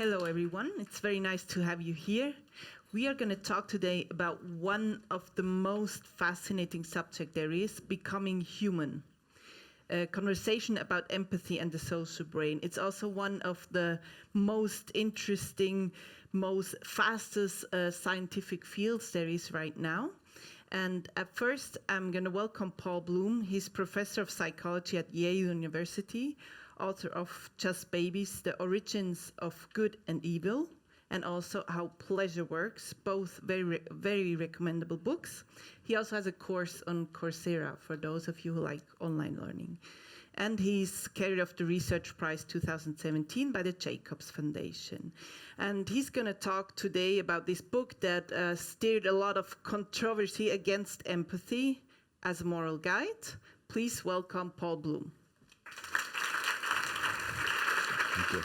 Hello, everyone. It's very nice to have you here. We are going to talk today about one of the most fascinating subjects there is, becoming human. A conversation about empathy and the social brain. It's also one of the most interesting, most fastest scientific fields there is right now. And at first, I'm going to welcome Paul Bloom. He's professor of psychology at Yale University, author of Just Babies, The Origins of Good and Evil, and also How Pleasure Works, both very recommendable books. He also has a course on Coursera for those of you who like online learning. And he's carrier of the Research Prize 2017 by the Jacobs Foundation. And he's going to talk today about this book that stirred a lot of controversy against empathy as a moral guide. Please welcome Paul Bloom. Thank you.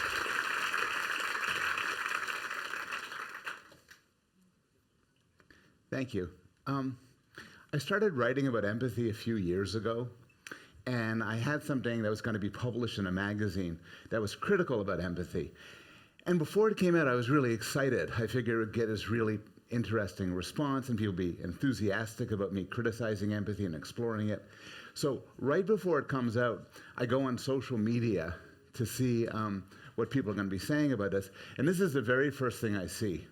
Thank you. I started writing about empathy a few years ago, and I had something that was going to be published in a magazine that was critical about empathy. And before it came out, I was really excited. I figured it would get this really interesting response, and people would be enthusiastic about me criticizing empathy and exploring it. So right before it comes out, I go on social media to see what people are going to be saying about this. And this is the very first thing I see.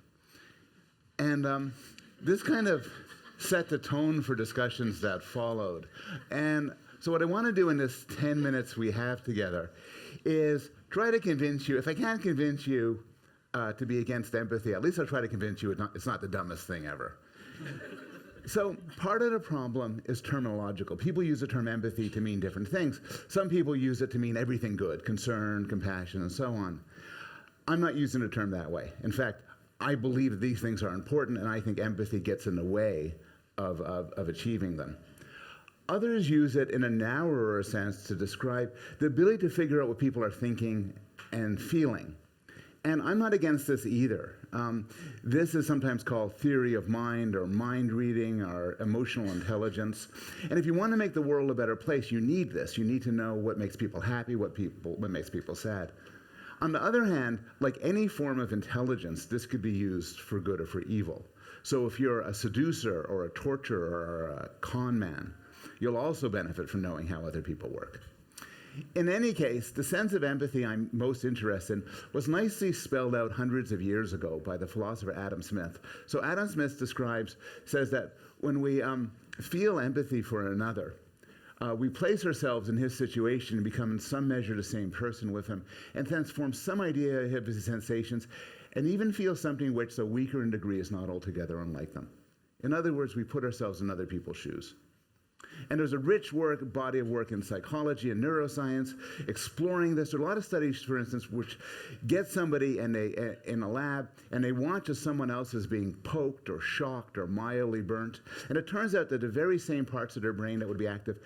And this kind of set the tone for discussions that followed. And so what I want to do in this 10 minutes we have together is try to convince you, if I can't convince you to be against empathy, at least I'll try to convince you it's not the dumbest thing ever. So part of the problem is terminological. People use the term empathy to mean different things. Some people use it to mean everything good, concern, compassion, and so on. I'm not using the term that way. In fact, I believe that these things are important, and I think empathy gets in the way of achieving them. Others use it in a narrower sense to describe the ability to figure out what people are thinking and feeling. And I'm not against this either. This is sometimes called theory of mind or mind reading or emotional intelligence. And if you want to make the world a better place, you need this. You need to know what makes people happy, what makes people sad. On the other hand, like any form of intelligence, this could be used for good or for evil. So if you're a seducer or a torturer or a con man, you'll also benefit from knowing how other people work. In any case, the sense of empathy I'm most interested in was nicely spelled out hundreds of years ago by the philosopher Adam Smith. So Adam Smith says that when we feel empathy for another, we place ourselves in his situation and become in some measure the same person with him, and thence form some idea of his sensations, and even feel something which, though weaker in degree, is not altogether unlike them. In other words, we put ourselves in other people's shoes. And there's a rich body of work in psychology and neuroscience exploring this. There are a lot of studies, for instance, which get somebody in a lab and they watch as someone else is being poked or shocked or mildly burnt. And it turns out that the very same parts of their brain that would be active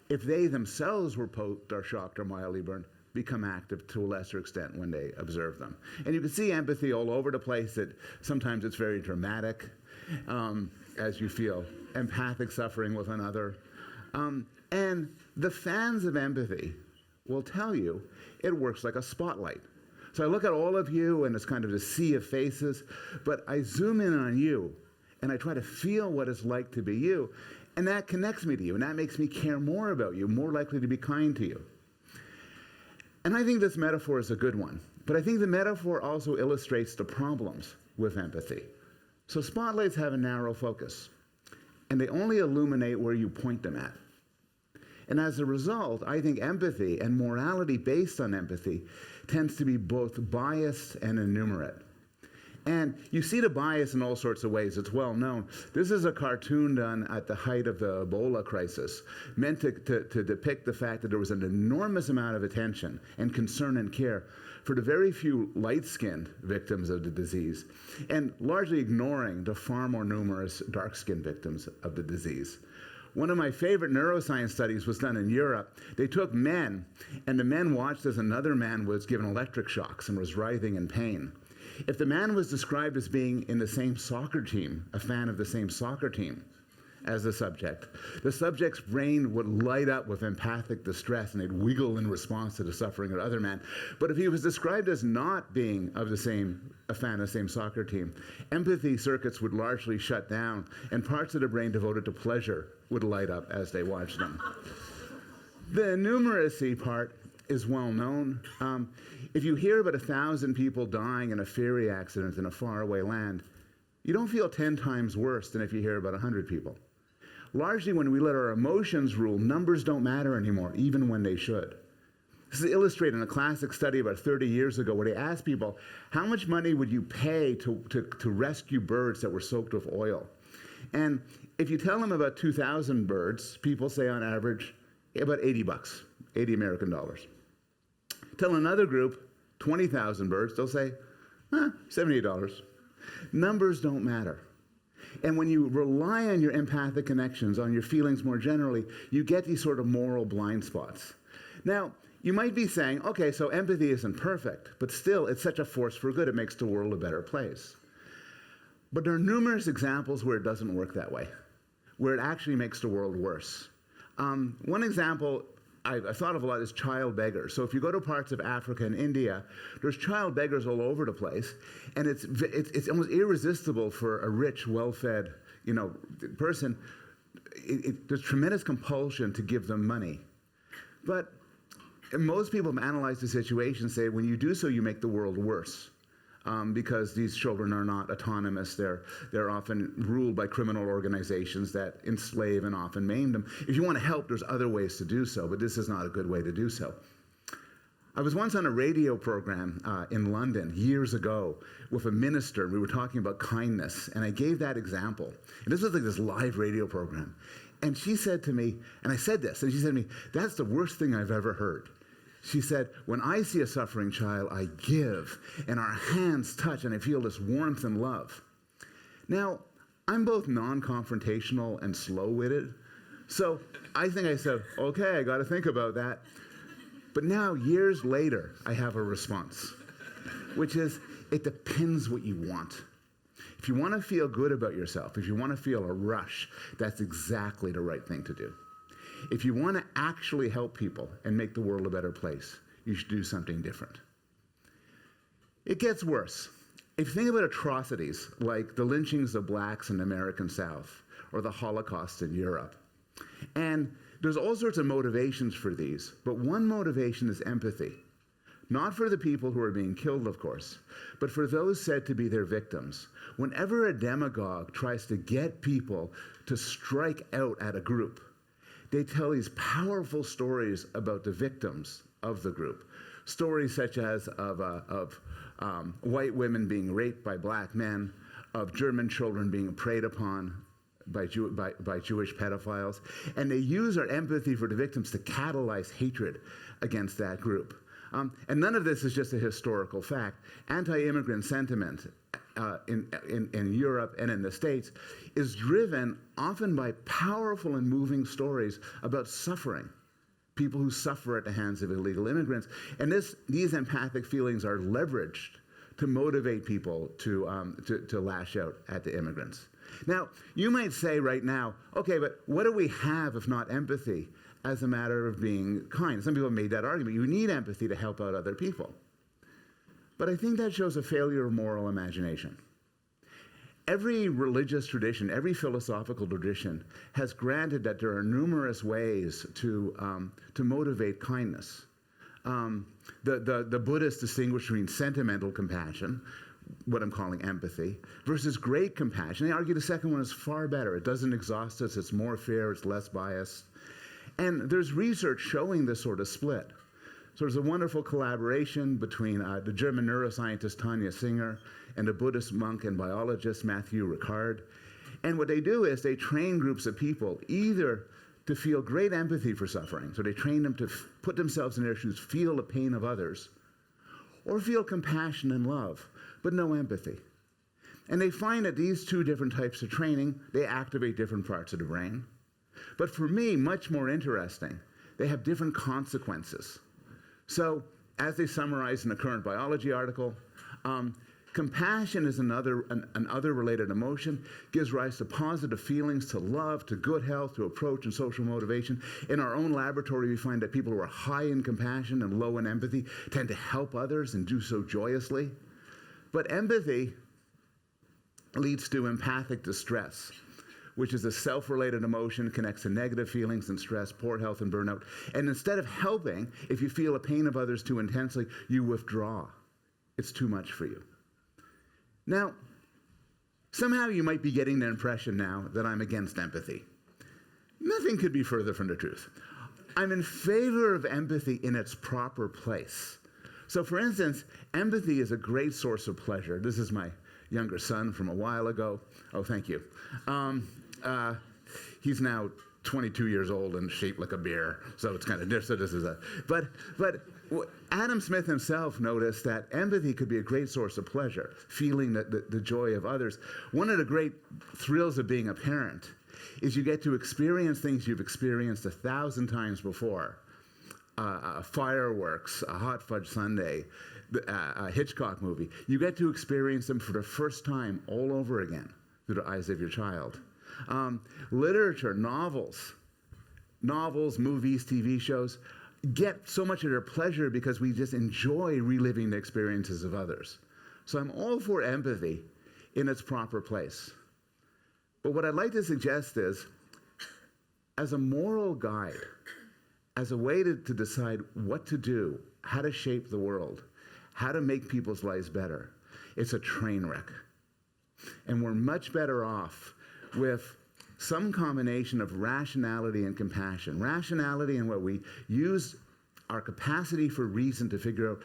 if they themselves were poked or shocked or mildly burnt become active to a lesser extent when they observe them. And you can see empathy all over the place. That sometimes it's very dramatic as you feel empathic suffering with another. And the fans of empathy will tell you it works like a spotlight. So I look at all of you, and it's kind of a sea of faces, but I zoom in on you, and I try to feel what it's like to be you, and that connects me to you, and that makes me care more about you, more likely to be kind to you. And I think this metaphor is a good one, but I think the metaphor also illustrates the problems with empathy. So spotlights have a narrow focus, and they only illuminate where you point them at. And as a result, I think empathy and morality based on empathy tends to be both biased and enumerate. And you see the bias in all sorts of ways. It's well known. This is a cartoon done at the height of the Ebola crisis, meant to depict the fact that there was an enormous amount of attention and concern and care for the very few light-skinned victims of the disease, and largely ignoring the far more numerous dark-skinned victims of the disease. One of my favorite neuroscience studies was done in Europe. They took men, and the men watched as another man was given electric shocks and was writhing in pain. If the man was described as being in the same soccer team, a fan of the same soccer team, as the subject. The subject's brain would light up with empathic distress and it'd wiggle in response to the suffering of other man. But if he was described as not being a fan of the same soccer team, empathy circuits would largely shut down and parts of the brain devoted to pleasure would light up as they watched them. The numeracy part is well known. If you hear about 1,000 people dying in a ferry accident in a faraway land, you don't feel 10 times worse than if you hear about 100 people. Largely when we let our emotions rule, numbers don't matter anymore, even when they should. This is illustrated in a classic study about 30 years ago where they asked people, how much money would you pay to rescue birds that were soaked with oil? And if you tell them about 2,000 birds, people say on average, about $80, 80 American dollars. Tell another group, 20,000 birds, they'll say, $78. Numbers don't matter. And when you rely on your empathic connections, on your feelings more generally, you get these sort of moral blind spots. Now, you might be saying, okay, so empathy isn't perfect, but still, it's such a force for good, it makes the world a better place. But there are numerous examples where it doesn't work that way, where it actually makes the world worse. One example I thought of a lot is child beggars. So if you go to parts of Africa and India, there's child beggars all over the place, and it's almost irresistible for a rich, well-fed, person. There's tremendous compulsion to give them money, but most people have analyzed the situation and say when you do so, you make the world worse. Because these children are not autonomous. They're often ruled by criminal organizations that enslave and often maim them. If you want to help, there's other ways to do so, but this is not a good way to do so. I was once on a radio program in London years ago with a minister. We were talking about kindness, and I gave that example. And this was like this live radio program. And she said to me, and I said this, and she said to me, that's the worst thing I've ever heard. She said, when I see a suffering child, I give, and our hands touch, and I feel this warmth and love. Now, I'm both non-confrontational and slow-witted, so I said, okay, I got to think about that. But now, years later, I have a response, which is, it depends what you want. If you want to feel good about yourself, if you want to feel a rush, that's exactly the right thing to do. If you want to actually help people and make the world a better place, you should do something different. It gets worse. If you think about atrocities like the lynchings of blacks in the American South or the Holocaust in Europe, and there's all sorts of motivations for these, but one motivation is empathy. Not for the people who are being killed, of course, but for those said to be their victims. Whenever a demagogue tries to get people to strike out at a group, they tell these powerful stories about the victims of the group. Stories such as of white women being raped by black men, of German children being preyed upon by Jewish pedophiles. And they use our empathy for the victims to catalyze hatred against that group. And none of this is just a historical fact. Anti-immigrant sentiment in Europe and in the States is driven often by powerful and moving stories about suffering, people who suffer at the hands of illegal immigrants. And these empathic feelings are leveraged to motivate people to lash out at the immigrants. Now, you might say right now, okay, but what do we have if not empathy as a matter of being kind? Some people have made that argument. You need empathy to help out other people. But I think that shows a failure of moral imagination. Every religious tradition, every philosophical tradition has granted that there are numerous ways to motivate kindness. The Buddhists distinguish between sentimental compassion, what I'm calling empathy, versus great compassion. They argue the second one is far better. It doesn't exhaust us, it's more fair, it's less biased. And there's research showing this sort of split. So there's a wonderful collaboration between the German neuroscientist Tanja Singer and the Buddhist monk and biologist Matthew Ricard. And what they do is they train groups of people either to feel great empathy for suffering, so they train them to put themselves in their shoes, feel the pain of others, or feel compassion and love, but no empathy. And they find that these two different types of training, they activate different parts of the brain. But for me, much more interesting, they have different consequences. So, as they summarize in a current biology article, Compassion is an other-related emotion, gives rise to positive feelings, to love, to good health, to approach and social motivation. In our own laboratory, we find that people who are high in compassion and low in empathy tend to help others and do so joyously. But empathy leads to empathic distress, which is a self-related emotion, connects to negative feelings and stress, poor health, and burnout. And instead of helping, if you feel the pain of others too intensely, you withdraw. It's too much for you. Now, somehow you might be getting the impression now that I'm against empathy. Nothing could be further from the truth. I'm in favor of empathy in its proper place. So, for instance, empathy is a great source of pleasure. This is my younger son from a while ago. Oh, thank you. He's now 22 years old and shaped like a beer, so it's kind of different. So this is but Adam Smith himself noticed that empathy could be a great source of pleasure, feeling the joy of others. One of the great thrills of being a parent is you get to experience things you've experienced 1,000 times before. Fireworks, a hot fudge sundae, a Hitchcock movie. You get to experience them for the first time all over again through the eyes of your child. Literature, novels, movies, TV shows, get so much of their pleasure because we just enjoy reliving the experiences of others. So I'm all for empathy in its proper place. But what I'd like to suggest is, as a moral guide, as a way to decide what to do, how to shape the world, how to make people's lives better, it's a train wreck. And we're much better off with some combination of rationality and compassion. Rationality in what we use our capacity for reason to figure out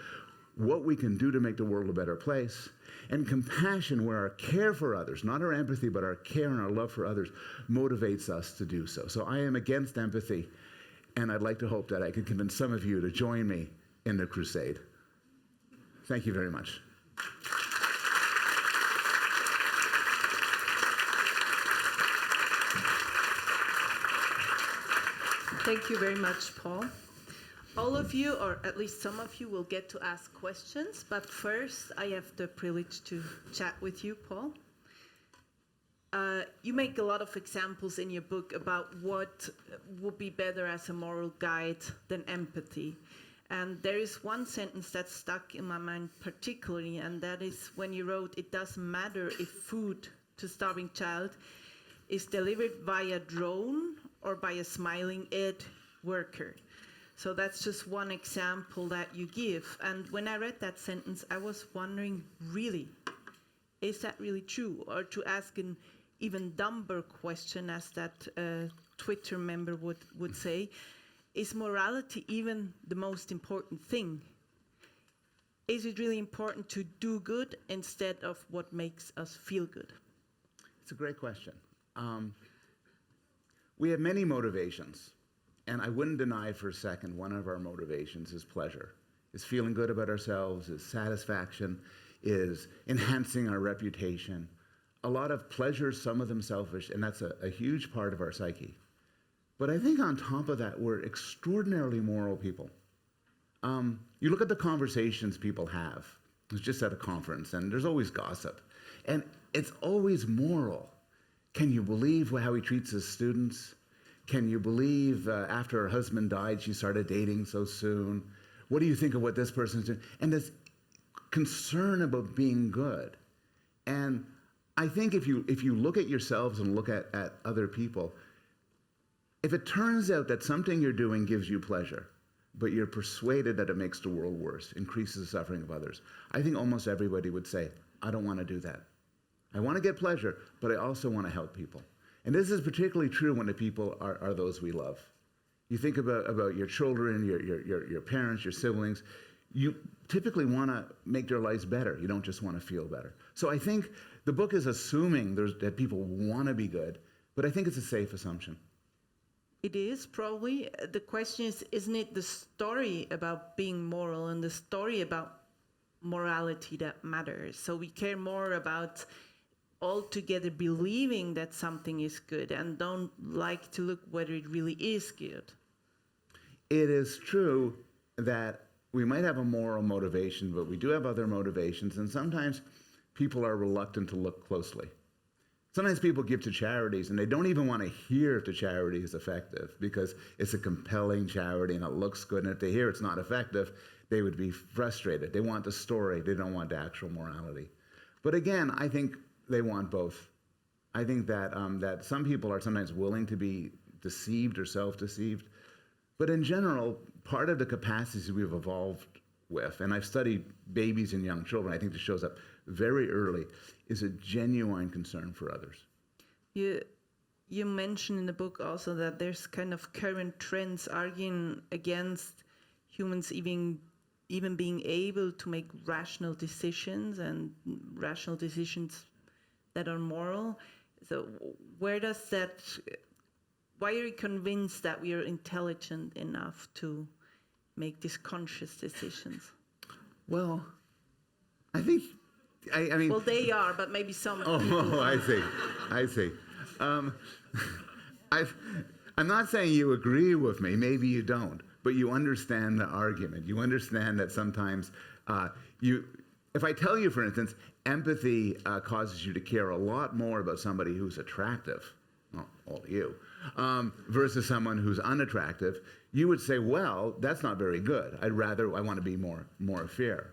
what we can do to make the world a better place. And compassion, where our care for others, not our empathy, but our care and our love for others, motivates us to do so. So I am against empathy, and I'd like to hope that I can convince some of you to join me in the crusade. Thank you very much. Thank you very much, Paul. All of you, or at least some of you, will get to ask questions, but first I have the privilege to chat with you, Paul. You make a lot of examples in your book about what would be better as a moral guide than empathy. And there is one sentence that stuck in my mind particularly, and that is when you wrote, "It doesn't matter if food to a starving child is delivered via drone or by a smiling aid worker." So that's just one example that you give. And when I read that sentence, I was wondering, really, is that really true? Or to ask an even dumber question, as that Twitter member would say, is morality even the most important thing? Is it really important to do good instead of what makes us feel good? It's a great question. We have many motivations, and I wouldn't deny for a second one of our motivations is pleasure, is feeling good about ourselves, is satisfaction, is enhancing our reputation. A lot of pleasure, some of them selfish, and that's a huge part of our psyche. But I think on top of that, we're extraordinarily moral people. You look at the conversations people have. I was just at a conference, and there's always gossip, and it's always moral. Can you believe how he treats his students? Can you believe after her husband died, she started dating so soon? What do you think of what this person's doing? And this concern about being good. And I think if you look at yourselves and look at other people, if it turns out that something you're doing gives you pleasure, but you're persuaded that it makes the world worse, increases the suffering of others, I think almost everybody would say, I don't want to do that. I want to get pleasure, but I also want to help people. And this is particularly true when the people are those we love. You think about your children, your parents, your siblings. You typically want to make their lives better. You don't just want to feel better. So I think the book is assuming that people want to be good, but I think it's a safe assumption. It is, probably. The question is, isn't it the story about being moral and the story about morality that matters? So we care more about altogether believing that something is good and don't like to look whether it really is good. It is true that we might have a moral motivation, but we do have other motivations, and sometimes people are reluctant to look closely. Sometimes people give to charities and they don't even want to hear if the charity is effective because it's a compelling charity and it looks good. And if they hear it's not effective, they would be frustrated. They want the story. They don't want the actual morality. But again, I think they want both. I think that, that some people are sometimes willing to be deceived or self-deceived. But in general, part of the capacities we've evolved with, and I've studied babies and young children, I think this shows up very early, is a genuine concern for others. You mention in the book also that there's kind of current trends arguing against humans even being able to make rational decisions and rational decisions that are moral. So why are you convinced that we are intelligent enough to make these conscious decisions? Well, I think, I mean... Well, they are, but maybe some people I see. I'm not saying you agree with me, maybe you don't, but you understand the argument. You understand that sometimes if I tell you, for instance, empathy causes you to care a lot more about somebody who's attractive, well, all of you, versus someone who's unattractive, you would say, well, that's not very good. I want to be more fair.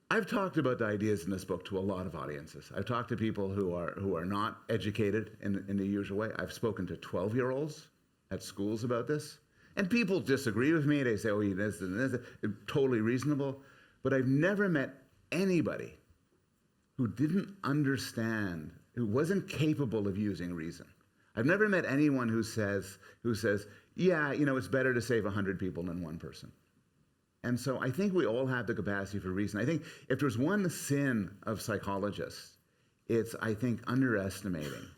I've talked about the ideas in this book to a lot of audiences. I've talked to people who are not educated in the usual way. I've spoken to 12-year-olds at schools about this. And people disagree with me. They say, oh, this and this. It's totally reasonable. But I've never met anybody who didn't understand, who wasn't capable of using reason. I've never met anyone who says, yeah, it's better to save 100 people than one person. And so I think we all have the capacity for reason. I think if there's one sin of psychologists, it's, I think, underestimating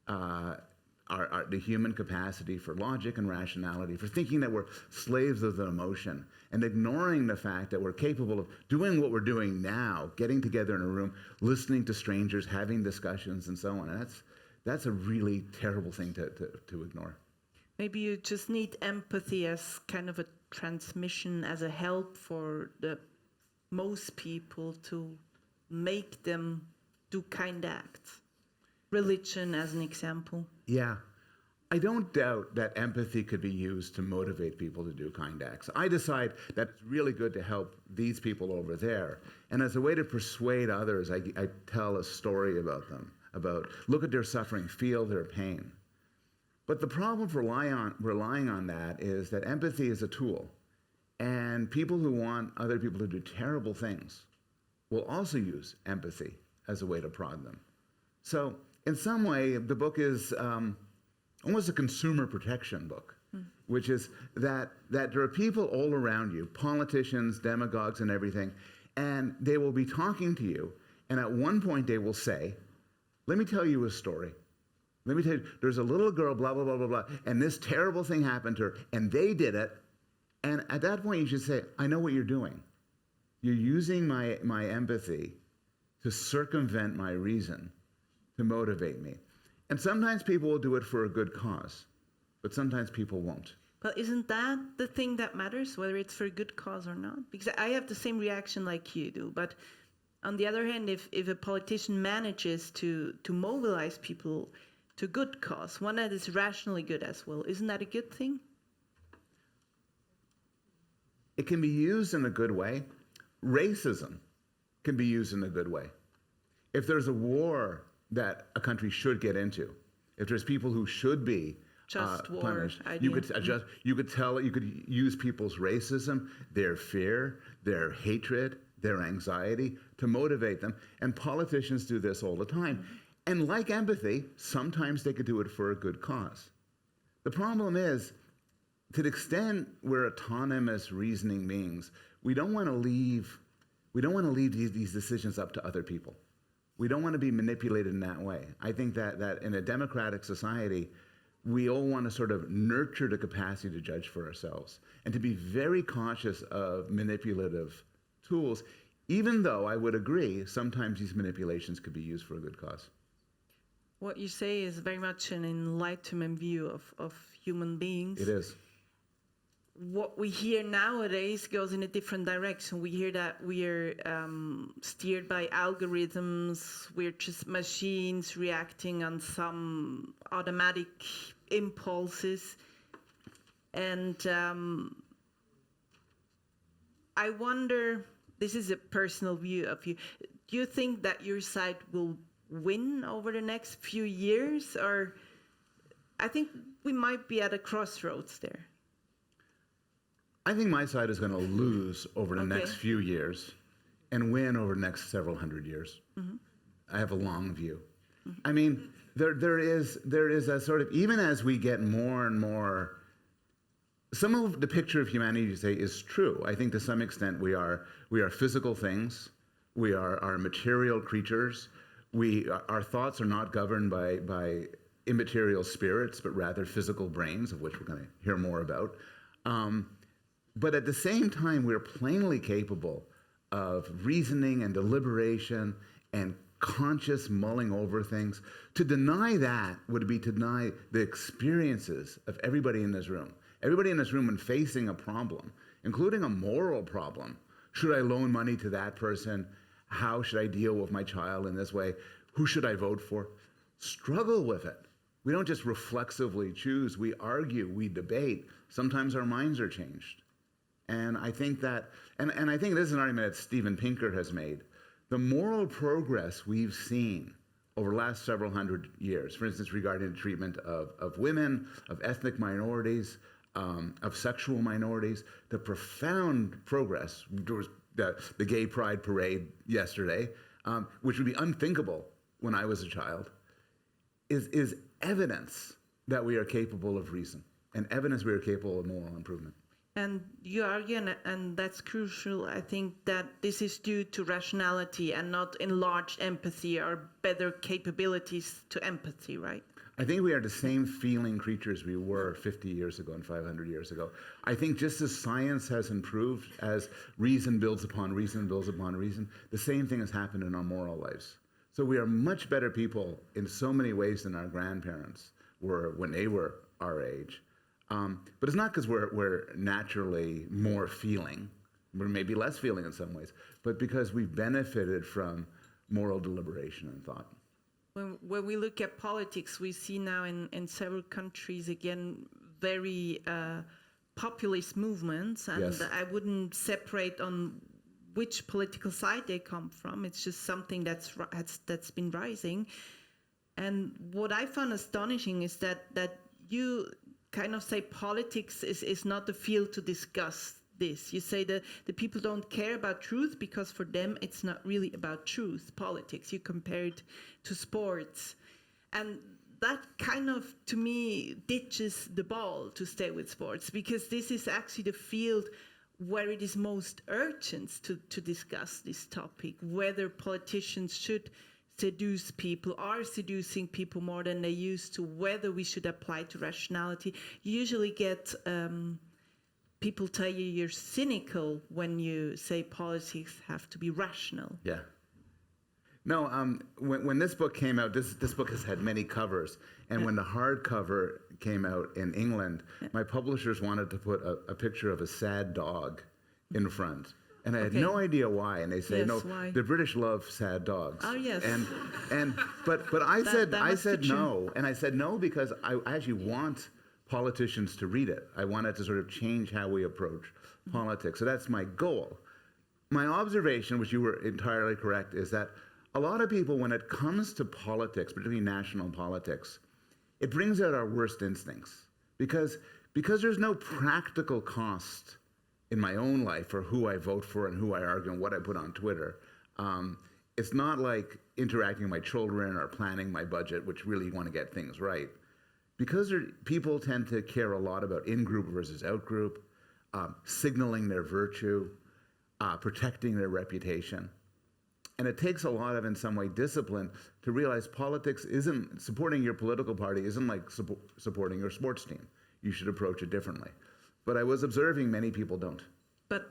the human capacity for logic and rationality, for thinking that we're slaves of the emotion, and ignoring the fact that we're capable of doing what we're doing now, getting together in a room, listening to strangers, having discussions, and so on. And that's a really terrible thing to ignore. Maybe you just need empathy as kind of a transmission, as a help for most people to make them do kind acts. Religion as an example. Yeah. I don't doubt that empathy could be used to motivate people to do kind acts. I decide that it's really good to help these people over there. And as a way to persuade others, I tell a story about them, look at their suffering, feel their pain. But the problem for relying on that is that empathy is a tool. And people who want other people to do terrible things will also use empathy as a way to prod them. So in some way, the book is almost a consumer protection book, which is that there are people all around you, politicians, demagogues, and everything, and they will be talking to you, and at one point they will say, let me tell you a story. Let me tell you, there's a little girl, blah, blah, blah, blah, blah, and this terrible thing happened to her, and they did it. And at that point, you should say, I know what you're doing. You're using my empathy to circumvent my reason, to motivate me. And sometimes people will do it for a good cause, but sometimes people won't. But isn't that the thing that matters, whether it's for a good cause or not? Because I have the same reaction like you do, but on the other hand, if a politician manages to mobilize people to good cause, one that is rationally good as well, isn't that a good thing? It can be used in a good way. Racism can be used in a good way. If there's a war that a country should get into, if there's people who should be punished, you could use people's racism, their fear, their hatred, their anxiety to motivate them. And politicians do this all the time. And like empathy, sometimes they could do it for a good cause. The problem is, to the extent we're autonomous reasoning beings, we don't want to leave these decisions up to other people. We don't want to be manipulated in that way. I think that in a democratic society, we all want to sort of nurture the capacity to judge for ourselves and to be very cautious of manipulative tools, even though I would agree sometimes these manipulations could be used for a good cause. What you say is very much an enlightenment view of human beings. It is. what we hear nowadays goes in a different direction. We hear that we're steered by algorithms, we're just machines reacting on some automatic impulses. And I wonder, this is a personal view of you, do you think that your side will win over the next few years? Or I think we might be at a crossroads there. I think my side is going to lose over the next few years and win over the next several hundred years. Mm-hmm. I have a long view. Mm-hmm. I mean, there is a sort of, even as we get more and more, some of the picture of humanity, you say, is true. I think to some extent we are physical things. We are material creatures. Our thoughts are not governed by immaterial spirits, but rather physical brains, of which we're going to hear more about. But at the same time, we're plainly capable of reasoning and deliberation and conscious mulling over things. To deny that would be to deny the experiences of everybody in this room. Everybody in this room, when facing a problem, including a moral problem, should I loan money to that person? How should I deal with my child in this way? Who should I vote for? Struggle with it. We don't just reflexively choose. We argue, we debate. Sometimes our minds are changed. And I think that, and I think this is an argument that Steven Pinker has made. The moral progress we've seen over the last several hundred years, for instance, regarding the treatment of women, of ethnic minorities, of sexual minorities, the profound progress, there was the gay pride parade yesterday, which would be unthinkable when I was a child, is evidence that we are capable of reason and evidence we are capable of moral improvement. And you argue, and that's crucial, I think, that this is due to rationality and not enlarged empathy or better capabilities to empathy, right? I think we are the same feeling creatures we were 50 years ago and 500 years ago. I think just as science has improved, as reason builds upon reason, builds upon reason, the same thing has happened in our moral lives. So we are much better people in so many ways than our grandparents were when they were our age. But it's not because we're naturally more feeling. We're maybe less feeling in some ways, but because we've benefited from moral deliberation and thought. When we look at politics, we see now in several countries, again, very populist movements, and yes. I wouldn't separate on which political side they come from. It's just something that's been rising. And what I found astonishing is that you kind of say politics is not the field to discuss this. You say that the people don't care about truth because for them it's not really about truth, politics. You compare it to sports. And that kind of, to me, ditches the ball, to stay with sports, because this is actually the field where it is most urgent to discuss this topic, whether politicians should seduce people, are seducing people more than they used to, whether we should apply to rationality. You usually get people tell you you're cynical when you say politics have to be rational. Yeah. No, when this book came out, this book has had many covers, and when the hardcover came out in England, my publishers wanted to put a picture of a sad dog in front. And I had no idea why, and they say, yes, no, why? The British love sad dogs. Oh yes. But I said no, and I said no because I actually want politicians to read it. I want it to sort of change how we approach politics. So that's my goal. My observation, which you were entirely correct, is that a lot of people, when it comes to politics, particularly national politics, it brings out our worst instincts because there's no practical cost in my own life for who I vote for and who I argue and what I put on Twitter. It's not like interacting with my children or planning my budget, which really want to get things right. Because people tend to care a lot about in-group versus out-group, signaling their virtue, protecting their reputation. And it takes a lot of, in some way, discipline to realize politics isn't, supporting your political party isn't like supporting your sports team. You should approach it differently. But I was observing many people don't. But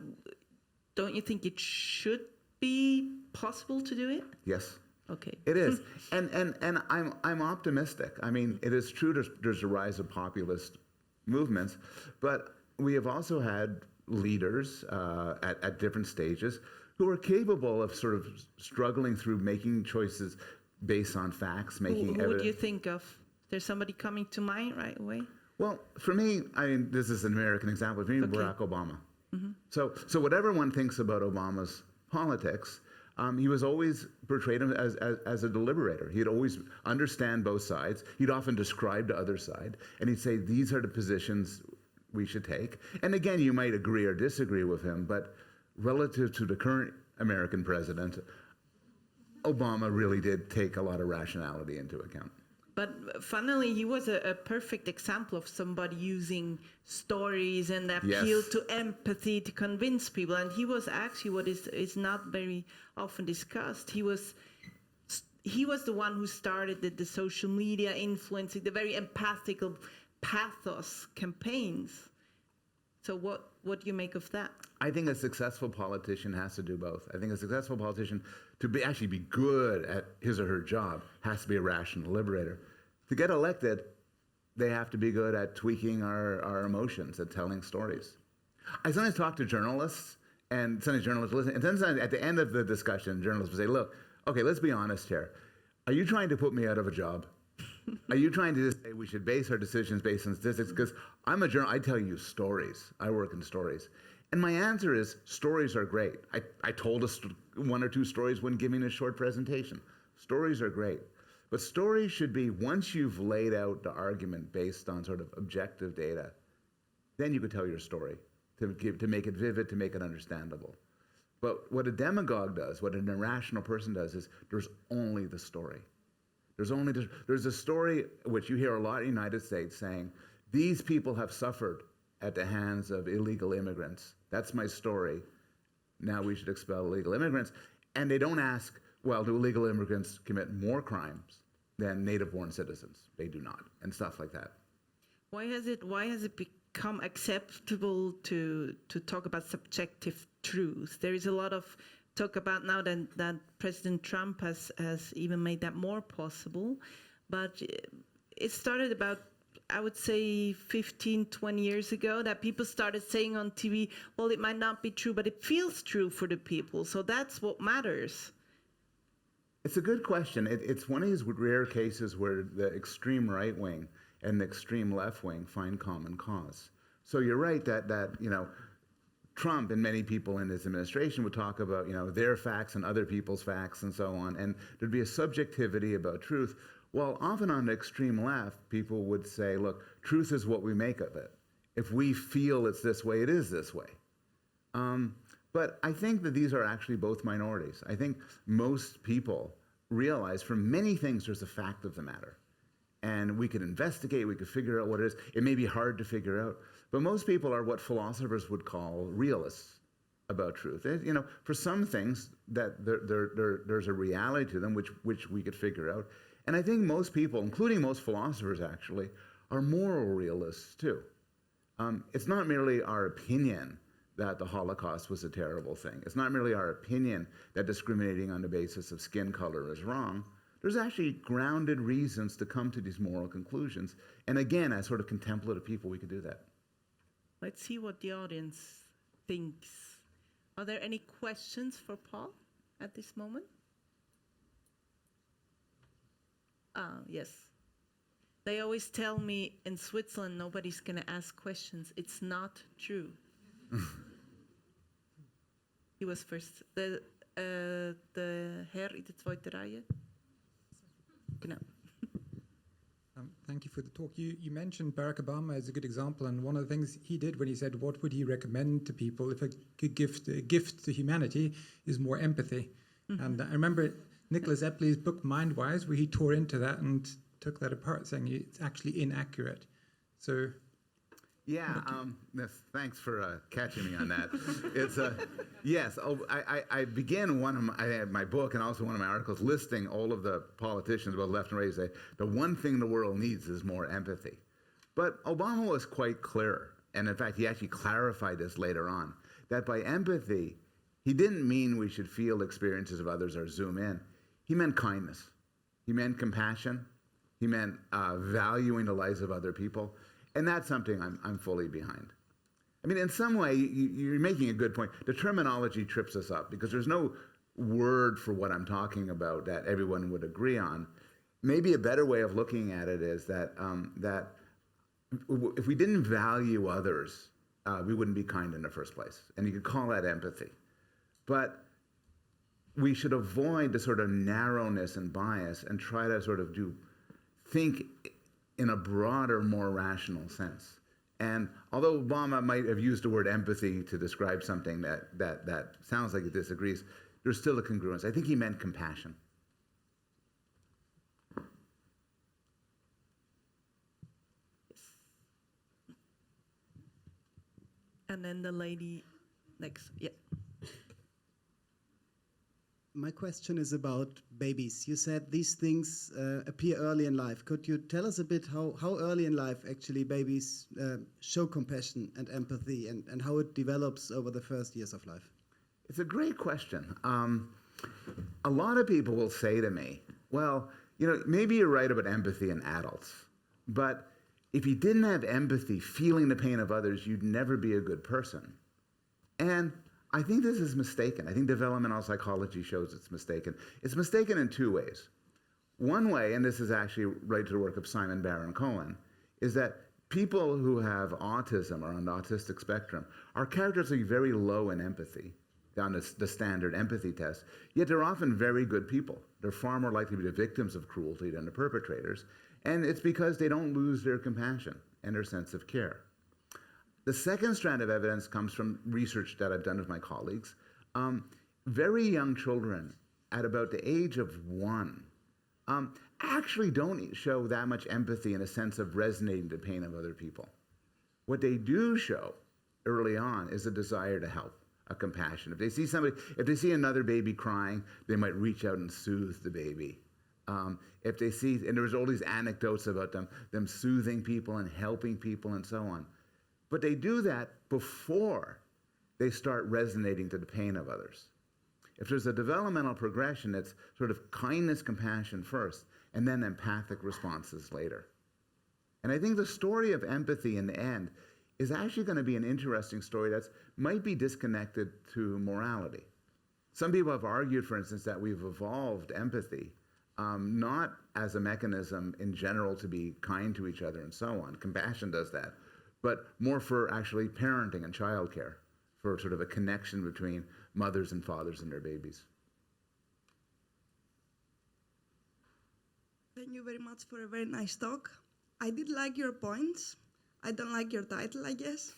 don't you think it should be possible to do it? Yes. Okay. It is. and I'm optimistic. I mean, it is true there's a rise of populist movements, but we have also had leaders at different stages who are capable of sort of struggling through making choices based on facts, making Who would you think of? There's somebody coming to mind right away? Well, for me, I mean, this is an American example. For me, Okay. Barack Obama. So whatever one thinks about Obama's politics, he was always portrayed him as a deliberator. He'd always understand both sides. He'd often describe the other side, and he'd say, these are the positions we should take. And again, you might agree or disagree with him, but relative to the current American president, Obama really did take a lot of rationality into account. But funnily, he was a perfect example of somebody using stories and appeal Yes. to empathy to convince people. And he was actually what is not very often discussed. He was the one who started the social media influencing the very empathic pathos campaigns. So what do you make of that? I think a successful politician has to do both. I think a successful politician, to actually be good at his or her job, has to be a rational deliberator. To get elected, they have to be good at tweaking our emotions, at telling stories. I sometimes talk to journalists, and sometimes journalists listen, and sometimes at the end of the discussion, journalists will say, look, okay, let's be honest here. Are you trying to put me out of a job? Are you trying to just say we should base our decisions based on statistics? Because I'm a journalist, I tell you stories. I work in stories. And my answer is, stories are great. I told one or two stories when giving a short presentation. Stories are great. But stories should be, once you've laid out the argument based on sort of objective data, then you could tell your story, to make it vivid, to make it understandable. But what a demagogue does, what an irrational person does, is there's only the story. There's a story which you hear a lot in the United States saying, these people have suffered at the hands of illegal immigrants. That's my story. Now we should expel illegal immigrants. And they don't ask, well, do illegal immigrants commit more crimes than native-born citizens? They do not, and stuff like that. Why has it become acceptable to talk about subjective truth? There is a lot of talk about now that President Trump has even made that more possible. But it started about, I would say, 15, 20 years ago, that people started saying on TV, well, it might not be true, but it feels true for the people. So that's what matters. It's a good question. It's one of these rare cases where the extreme right wing and the extreme left wing find common cause. So you're right that Trump and many people in his administration would talk about, their facts and other people's facts and so on, and there'd be a subjectivity about truth. Well, often on the extreme left, people would say, look, truth is what we make of it. If we feel it's this way, it is this way. But I think that these are actually both minorities. I think most people realize from many things there's a fact of the matter. And we could investigate, we could figure out what it is. It may be hard to figure out. But most people are what philosophers would call realists about truth. For some things, that there's a reality to them which we could figure out. And I think most people, including most philosophers actually, are moral realists too. It's not merely our opinion that the Holocaust was a terrible thing. It's not merely our opinion that discriminating on the basis of skin color is wrong. There's actually grounded reasons to come to these moral conclusions. And again, as sort of contemplative people, we could do that. Let's see what the audience thinks. Are there any questions for Paul at this moment? Yes. They always tell me in Switzerland nobody's going to ask questions. It's not true. He was first. The Herr in der zweiten Reihe. Genau. Thank you for the talk. You mentioned Barack Obama as a good example, and one of the things he did when he said, what would he recommend to people if a gift to humanity is more empathy? Mm-hmm. And I remember Nicholas Epley's book Mindwise, where he tore into that and took that apart, saying it's actually inaccurate. So... Yeah, yes, thanks for catching me on that. It's yes. I began my book and also one of my articles listing all of the politicians, both left and right, say the one thing the world needs is more empathy. But Obama was quite clear, and in fact, he actually clarified this later on, that by empathy, he didn't mean we should feel experiences of others or zoom in. He meant kindness. He meant compassion. He meant valuing the lives of other people. And that's something I'm fully behind. I mean, in some way, you're making a good point. The terminology trips us up because there's no word for what I'm talking about that everyone would agree on. Maybe a better way of looking at it is that if we didn't value others, we wouldn't be kind in the first place. And you could call that empathy. But we should avoid the sort of narrowness and bias and try to sort of think in a broader, more rational sense. And although Obama might have used the word empathy to describe something that sounds like it disagrees, there's still a congruence. I think he meant compassion. And then the lady next. Yeah. My question is about babies. You said these things appear early in life. Could you tell us a bit how early in life actually babies show compassion and empathy and how it develops over the first years of life? It's a great question. A lot of people will say to me, well, maybe you're right about empathy in adults, but if you didn't have empathy, feeling the pain of others, you'd never be a good person. And I think this is mistaken. I think developmental psychology shows it's mistaken. It's mistaken in two ways. One way, and this is actually right to the work of Simon Baron-Cohen, is that people who have autism or on the autistic spectrum are characteristically very low in empathy on the standard empathy test, yet they're often very good people. They're far more likely to be the victims of cruelty than the perpetrators, and it's because they don't lose their compassion and their sense of care. The second strand of evidence comes from research that I've done with my colleagues. Very young children at about the age of 1 actually don't show that much empathy in a sense of resonating the pain of other people. What they do show early on is a desire to help, a compassion. If they see another baby crying, they might reach out and soothe the baby. If they see, and there's all these anecdotes about them soothing people and helping people and so on. But they do that before they start resonating to the pain of others. If there's a developmental progression, it's sort of kindness, compassion first, and then empathic responses later. And I think the story of empathy in the end is actually going to be an interesting story that might be disconnected to morality. Some people have argued, for instance, that we've evolved empathy, not as a mechanism in general to be kind to each other and so on. Compassion does that. But more for actually parenting and childcare, for sort of a connection between mothers and fathers and their babies. Thank you very much for a very nice talk. I did like your points. I don't like your title, I guess.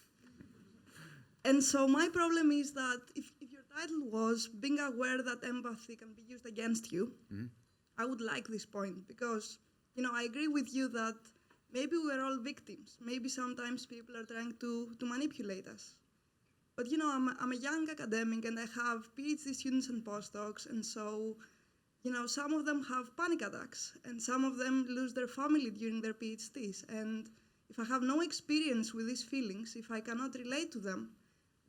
And so my problem is that if your title was being aware that empathy can be used against you, I would like this point because, I agree with you that maybe we're all victims. Maybe sometimes people are trying to manipulate us. But I'm a young academic and I have PhD students and postdocs, and so, some of them have panic attacks and some of them lose their family during their PhDs. And if I have no experience with these feelings, if I cannot relate to them,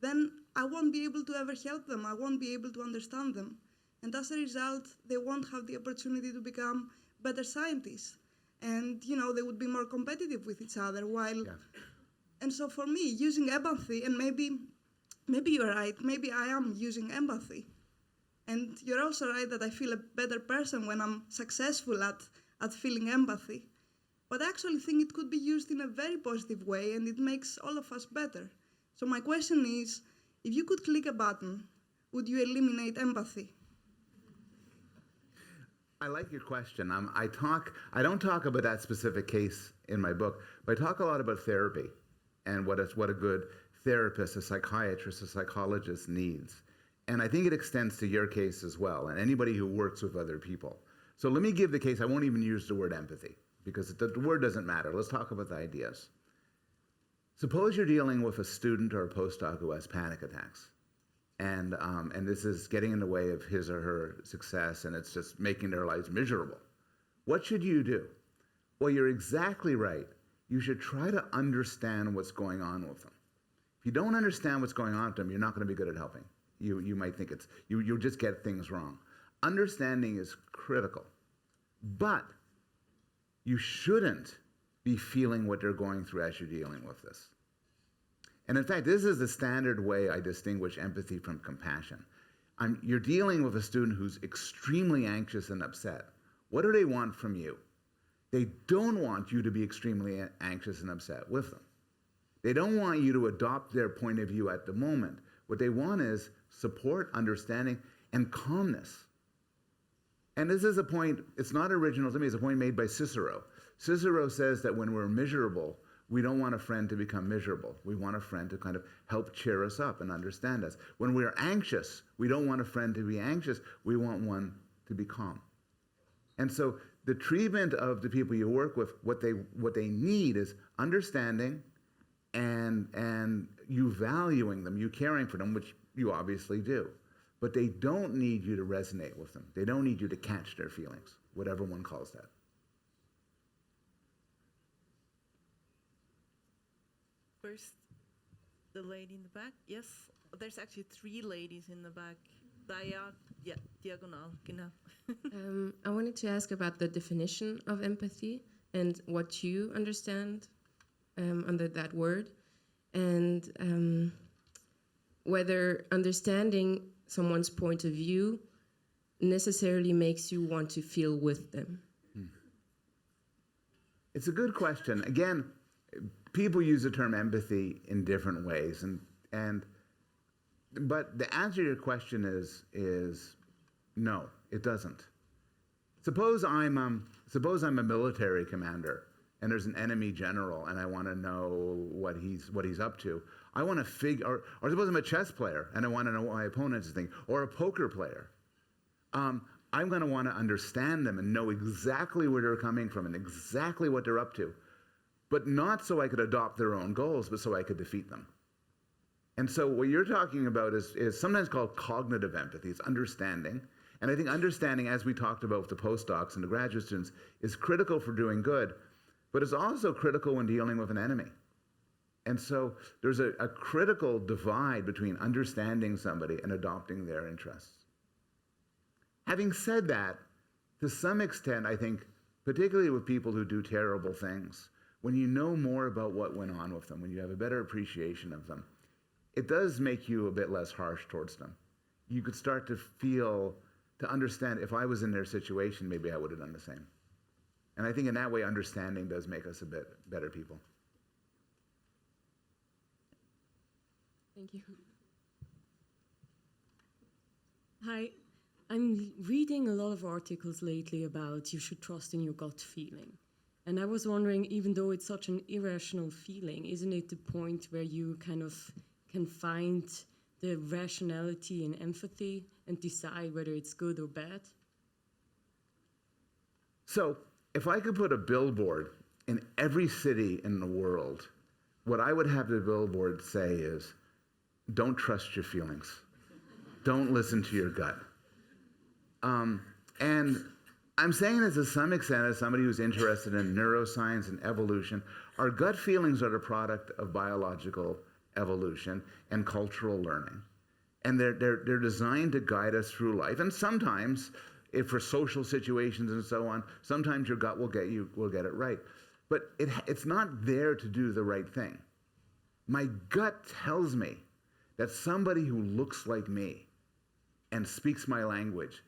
then I won't be able to ever help them. I won't be able to understand them. And as a result, they won't have the opportunity to become better scientists. And, they would be more competitive with each other And so for me, using empathy, and maybe you're right, maybe I am using empathy. And you're also right that I feel a better person when I'm successful at feeling empathy. But I actually think it could be used in a very positive way, and it makes all of us better. So my question is, if you could click a button, would you eliminate empathy? I like your question. I don't talk about that specific case in my book, but I talk a lot about therapy and what a good therapist, a psychiatrist, a psychologist needs. And I think it extends to your case as well, and anybody who works with other people. So let me give the case. I won't even use the word empathy, because the word doesn't matter. Let's talk about the ideas. Suppose you're dealing with a student or a postdoc who has panic attacks. And this is getting in the way of his or her success, and it's just making their lives miserable. What should you do? Well, you're exactly right. You should try to understand what's going on with them. If you don't understand what's going on with them, you're not going to be good at helping. You might think you'll just get things wrong. Understanding is critical. But you shouldn't be feeling what they're going through as you're dealing with this. And in fact, this is the standard way I distinguish empathy from compassion. You're dealing with a student who's extremely anxious and upset. What do they want from you? They don't want you to be extremely anxious and upset with them. They don't want you to adopt their point of view at the moment. What they want is support, understanding, and calmness. And this is a point, it's not original to me, it's a point made by Cicero. Cicero says that when we're miserable, we don't want a friend to become miserable. We want a friend to kind of help cheer us up and understand us. When we're anxious, we don't want a friend to be anxious. We want one to be calm. And so the treatment of the people you work with, what they need is understanding and you valuing them, you caring for them, which you obviously do. But they don't need you to resonate with them. They don't need you to catch their feelings, whatever one calls that. First, the lady in the back. Yes, there's actually 3 ladies in the back. Diagonal, genau. I wanted to ask about the definition of empathy and what you understand under that word, and whether understanding someone's point of view necessarily makes you want to feel with them. It's a good question. Again, people use the term empathy in different ways, but the answer to your question is no, it doesn't. Suppose I'm a military commander and there's an enemy general and I want to know what he's up to. I want to figure, or suppose I'm a chess player and I want to know what my opponent is thinking, or a poker player. I'm going to want to understand them and know exactly where they're coming from and exactly what they're up to, but not so I could adopt their own goals, but so I could defeat them. And so what you're talking about is sometimes called cognitive empathy. It's understanding. And I think understanding, as we talked about with the postdocs and the graduate students, is critical for doing good, but it's also critical when dealing with an enemy. And so there's a critical divide between understanding somebody and adopting their interests. Having said that, to some extent, I think, particularly with people who do terrible things, when you know more about what went on with them, when you have a better appreciation of them, it does make you a bit less harsh towards them. You could start to understand, if I was in their situation, maybe I would have done the same. And I think in that way, understanding does make us a bit better people. Thank you. Hi. I'm reading a lot of articles lately about you should trust in your gut feeling. And I was wondering, even though it's such an irrational feeling, isn't it the point where you kind of can find the rationality and empathy and decide whether it's good or bad? So if I could put a billboard in every city in the world, what I would have the billboard say is, don't trust your feelings. Don't listen to your gut. And I'm saying this to some extent as somebody who's interested in neuroscience and evolution. Our gut feelings are the product of biological evolution and cultural learning. And they're designed to guide us through life. And sometimes, if for social situations and so on, sometimes your gut will get it right. But it's not there to do the right thing. My gut tells me that somebody who looks like me and speaks my language,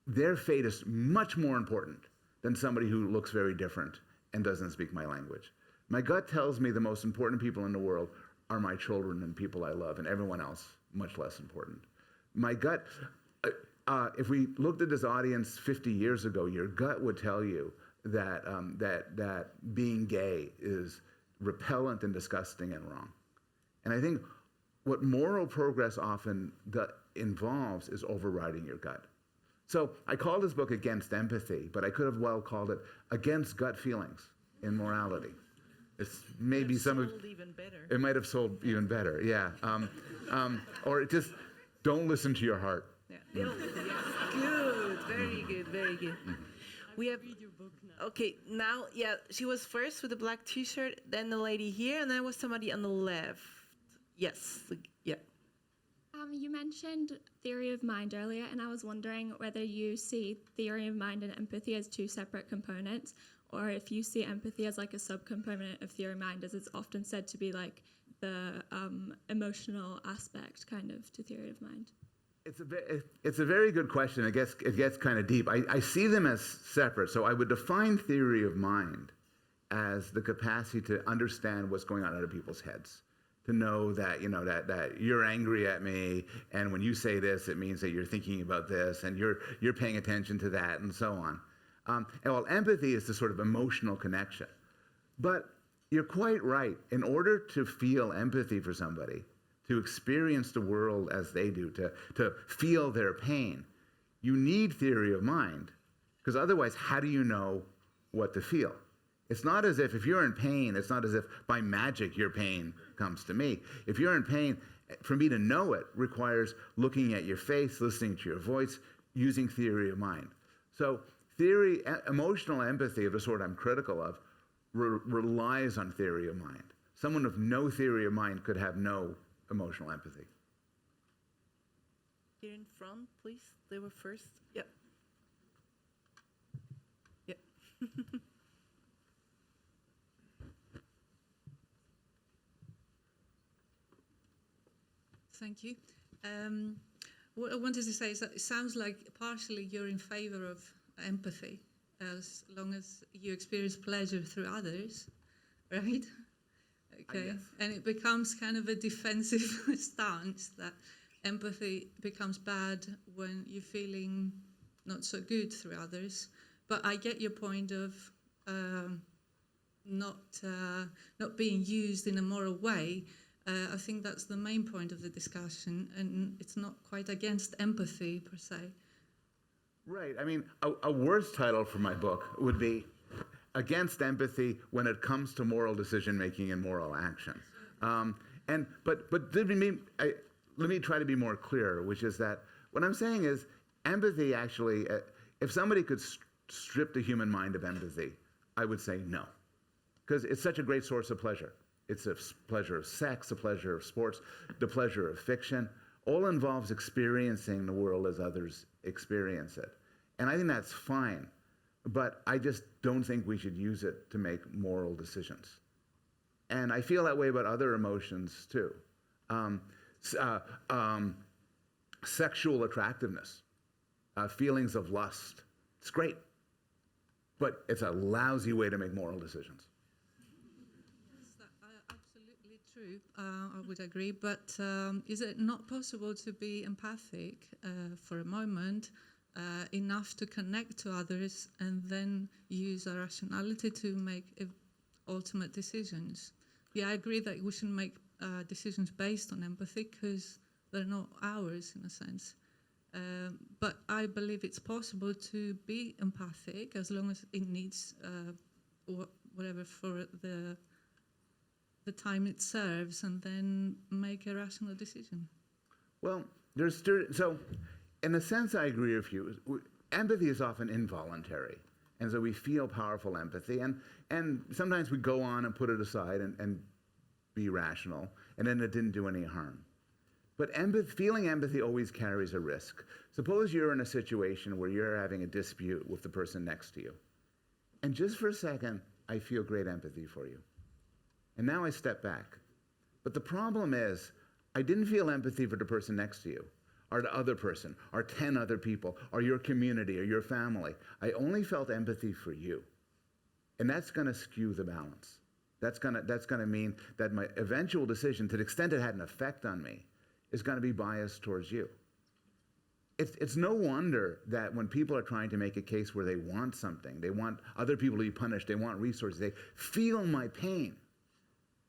their fate is much more important than somebody who looks very different and doesn't speak my language. My gut tells me the most important people in the world are my children and people I love, and everyone else much less important. My gut, if we looked at this audience 50 years ago, your gut would tell you that that being gay is repellent and disgusting and wrong. And I think what moral progress often involves is overriding your gut. So I called this book Against Empathy, but I could have well called it Against Gut Feelings in Morality. It's maybe some of even better. It might have sold even better, yeah. Or just don't listen to your heart. Yeah. Yes. Good, very good, very good. We have Read your book now. okay now. Yeah, she was first with the black T-shirt, then the lady here, and then was somebody on the left. Yes, yeah. You mentioned theory of mind earlier, and I was wondering whether you see theory of mind and empathy as 2 separate components, or if you see empathy as like a subcomponent of theory of mind, as it's often said to be like the emotional aspect kind of to theory of mind? It's a very good question. It gets kind of deep. I see them as separate. So I would define theory of mind as the capacity to understand what's going on in other people's heads. To know that, that you're angry at me, and when you say this, it means that you're thinking about this, and you're paying attention to that, and so on. And while empathy is the sort of emotional connection. But you're quite right. In order to feel empathy for somebody, to experience the world as they do, to feel their pain, you need theory of mind. Because otherwise, how do you know what to feel? It's not as if you're in pain, it's not as if by magic your pain comes to me. If you're in pain, for me to know it requires looking at your face, listening to your voice, using theory of mind. So emotional empathy of the sort I'm critical of relies on theory of mind. Someone with no theory of mind could have no emotional empathy. Here in front, please. They were first. Yep. Yep. Thank you. What I wanted to say is that it sounds like partially you're in favor of empathy as long as you experience pleasure through others, right? Okay. Yes. And it becomes kind of a defensive stance that empathy becomes bad when you're feeling not so good through others. But I get your point of not being used in a moral way. I think that's the main point of the discussion, and it's not quite against empathy per se. Right. I mean, a worse title for my book would be Against Empathy When It Comes to Moral Decision Making and Moral Action. But let me try to be more clear, which is that what I'm saying is empathy actually, if somebody could strip the human mind of empathy, I would say no, because it's such a great source of pleasure. It's a pleasure of sex, the pleasure of sports, the pleasure of fiction. All involves experiencing the world as others experience it. And I think that's fine, but I just don't think we should use it to make moral decisions. And I feel that way about other emotions too. Sexual attractiveness, feelings of lust, it's great, but it's a lousy way to make moral decisions. Absolutely true, I would agree, but is it not possible to be empathic for a moment, enough to connect to others and then use our rationality to make ultimate decisions? Yeah, I agree that we shouldn't make decisions based on empathy because they're not ours in a sense. But I believe it's possible to be empathic as long as it needs whatever for the time it serves, and then make a rational decision. Well, so in a sense I agree with you. Empathy is often involuntary, and so we feel powerful empathy, and sometimes we go on and put it aside and be rational, and then it didn't do any harm. But feeling empathy always carries a risk. Suppose you're in a situation where you're having a dispute with the person next to you, and just for a second, I feel great empathy for you. And now I step back. But the problem is, I didn't feel empathy for the person next to you, or the other person, or 10 other people, or your community, or your family. I only felt empathy for you. And that's going to skew the balance. That's going to mean that my eventual decision, to the extent it had an effect on me, is going to be biased towards you. It's no wonder that when people are trying to make a case where they want something, they want other people to be punished, they want resources, they feel my pain.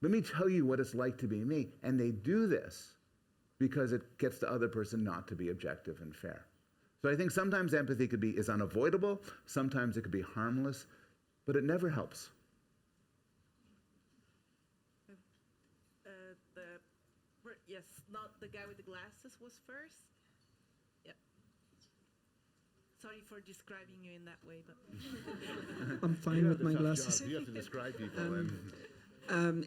Let me tell you what it's like to be me. And they do this because it gets the other person not to be objective and fair. So I think sometimes empathy is unavoidable, sometimes it could be harmless, but it never helps. Yes, not the guy with the glasses was first. Yep. Sorry for describing you in that way, but I'm fine with my glasses. You have to describe people.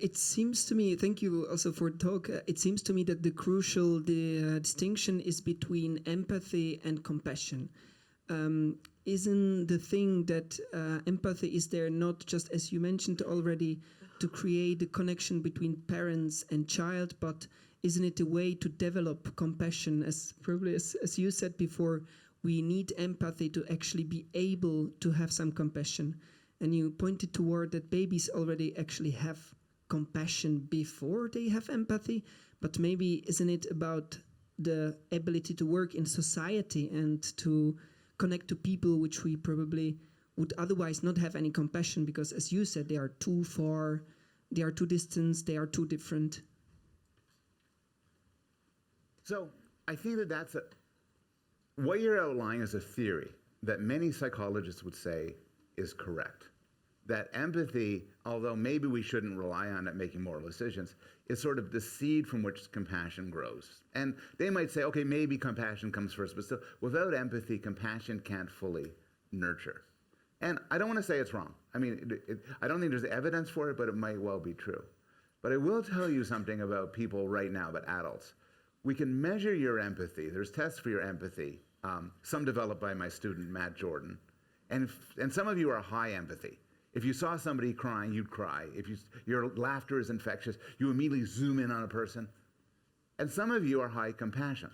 It seems to me, thank you also for the talk, it seems to me that the crucial distinction is between empathy and compassion. isn't the thing that empathy is there not just, as you mentioned already, to create a connection between parents and child, but isn't it a way to develop compassion? As probably as you said before, we need empathy to actually be able to have some compassion. And you pointed toward that babies already actually have compassion before they have empathy, but maybe isn't it about the ability to work in society and to connect to people which we probably would otherwise not have any compassion, because as you said, they are too far, they are too distant, they are too different. So I think that what you're outlining is a theory that many psychologists would say is correct. That empathy, although maybe we shouldn't rely on it making moral decisions, is sort of the seed from which compassion grows. And they might say, okay, maybe compassion comes first, but still, without empathy, compassion can't fully nurture. And I don't want to say it's wrong. I mean, I don't think there's evidence for it, but it might well be true. But I will tell you something about people right now, about adults. We can measure your empathy. There's tests for your empathy, some developed by my student, Matt Jordan. And some of you are high empathy. If you saw somebody crying, you'd cry. If your laughter is infectious, you immediately zoom in on a person. And some of you are high compassion,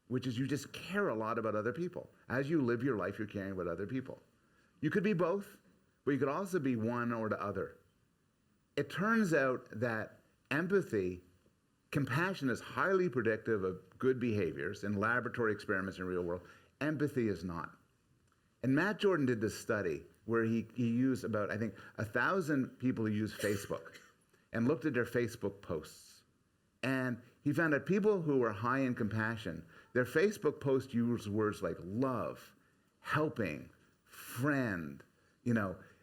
which is you just care a lot about other people. As you live your life, you're caring about other people. You could be both, but you could also be one or the other. It turns out that compassion is highly predictive of good behaviors in laboratory experiments in the real world. Empathy is not. And Matt Jordan did this study where he used about, I think, 1,000 people who use Facebook and looked at their Facebook posts. And he found that people who were high in compassion, their Facebook posts used words like love, helping, friend,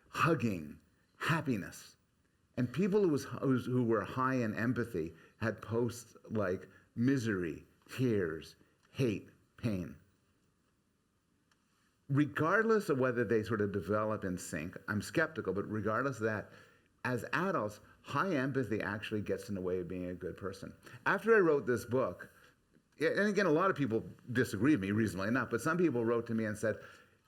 hugging, happiness. And people who were high in empathy had posts like misery, tears, hate, pain. Regardless of whether they sort of develop in sync, I'm skeptical, but regardless of that, as adults, high empathy actually gets in the way of being a good person. After I wrote this book, and again, a lot of people disagree with me, reasonably enough, but some people wrote to me and said,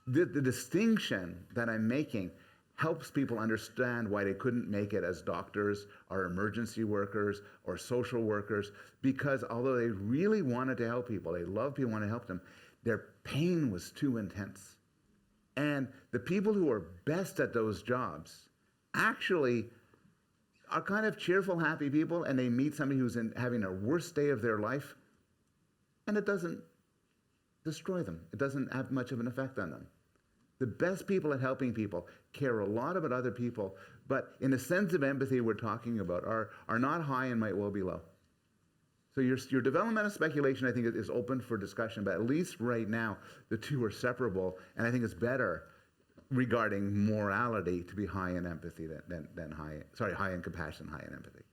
the distinction that I'm making helps people understand why they couldn't make it as doctors or emergency workers or social workers, because although they really wanted to help people, they love people, want to help them, their pain was too intense. And the people who are best at those jobs actually are kind of cheerful, happy people, and they meet somebody who's having a worst day of their life, and it doesn't destroy them. It doesn't have much of an effect on them. The best people at helping people care a lot about other people, but in the sense of empathy we're talking about are not high and might well be low. So your developmental speculation, I think, is open for discussion, but at least right now, the two are separable, and I think it's better regarding morality to be high in empathy than high in compassion, high in empathy.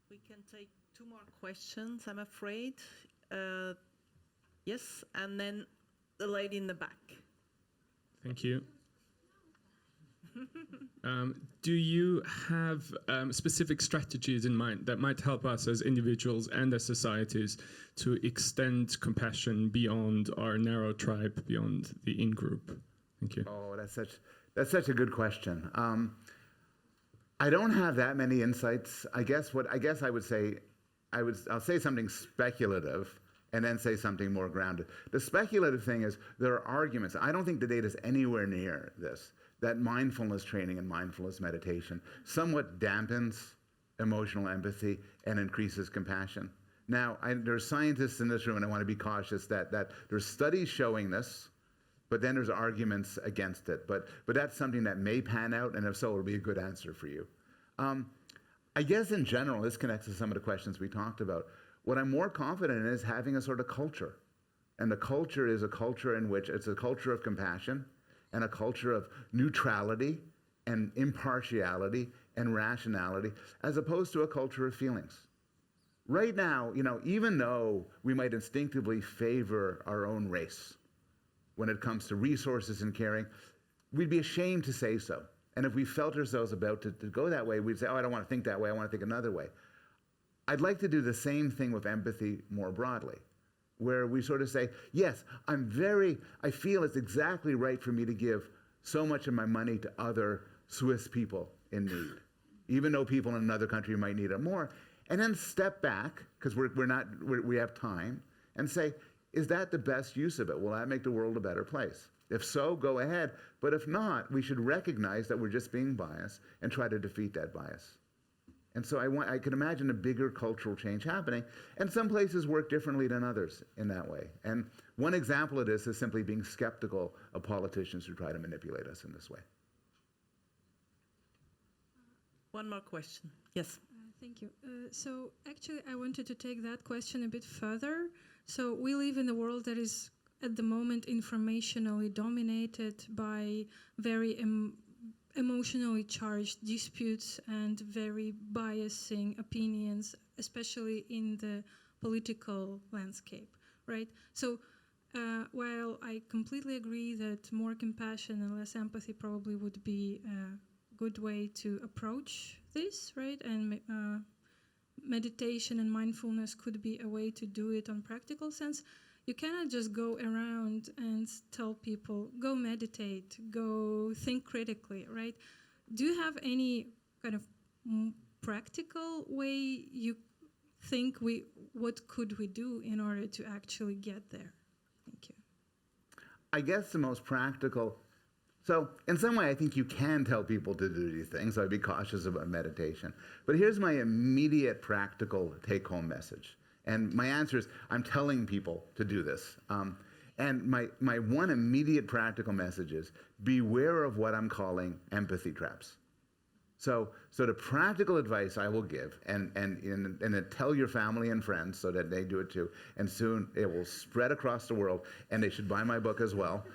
We can take two more questions, I'm afraid. Yes, and then the lady in the back. Thank you. Do you have specific strategies in mind that might help us as individuals and as societies to extend compassion beyond our narrow tribe, beyond the in-group? Thank you. Oh, that's such a good question. I don't have that many insights. I guess I would say, I'll say something speculative and then say something more grounded. The speculative thing is there are arguments. I don't think the data is anywhere near this, that mindfulness training and mindfulness meditation somewhat dampens emotional empathy and increases compassion. Now, there's scientists in this room, and I want to be cautious that there's studies showing this, but then there's arguments against it. But that's something that may pan out, and if so, it'll be a good answer for you. I guess in general, this connects to some of the questions we talked about. What I'm more confident in is having a sort of culture. And the culture is a culture in which it's a culture of compassion and a culture of neutrality and impartiality and rationality, as opposed to a culture of feelings. Right now, even though we might instinctively favor our own race when it comes to resources and caring, we'd be ashamed to say so. And if we felt ourselves about to go that way, we'd say, oh, I don't want to think that way, I want to think another way. I'd like to do the same thing with empathy more broadly, where we sort of say, yes, I feel it's exactly right for me to give so much of my money to other Swiss people in need, even though people in another country might need it more, and then step back, because we have time, and say, is that the best use of it? Will that make the world a better place? If so, go ahead. But if not, we should recognize that we're just being biased and try to defeat that bias. And so I can imagine a bigger cultural change happening, and some places work differently than others in that way. And one example of this is simply being skeptical of politicians who try to manipulate us in this way. One more question. Yes. Thank you. So actually, I wanted to take that question a bit further. So we live in a world that is, at the moment, informationally dominated by very emotionally charged disputes and very biasing opinions, especially in the political landscape, right? So while I completely agree that more compassion and less empathy probably would be a good way to approach this, right? And meditation and mindfulness could be a way to do it on practical sense. You cannot just go around and tell people, go meditate, go think critically, right? Do you have any kind of practical way you think what could we do in order to actually get there? Thank you. I guess the most practical, so in some way I think you can tell people to do these things, so I'd be cautious about meditation. But here's my immediate practical take-home message. And my answer is, I'm telling people to do this. And my one immediate practical message is, beware of what I'm calling empathy traps. So the practical advice I will give, and tell your family and friends so that they do it too, and soon it will spread across the world, and they should buy my book as well,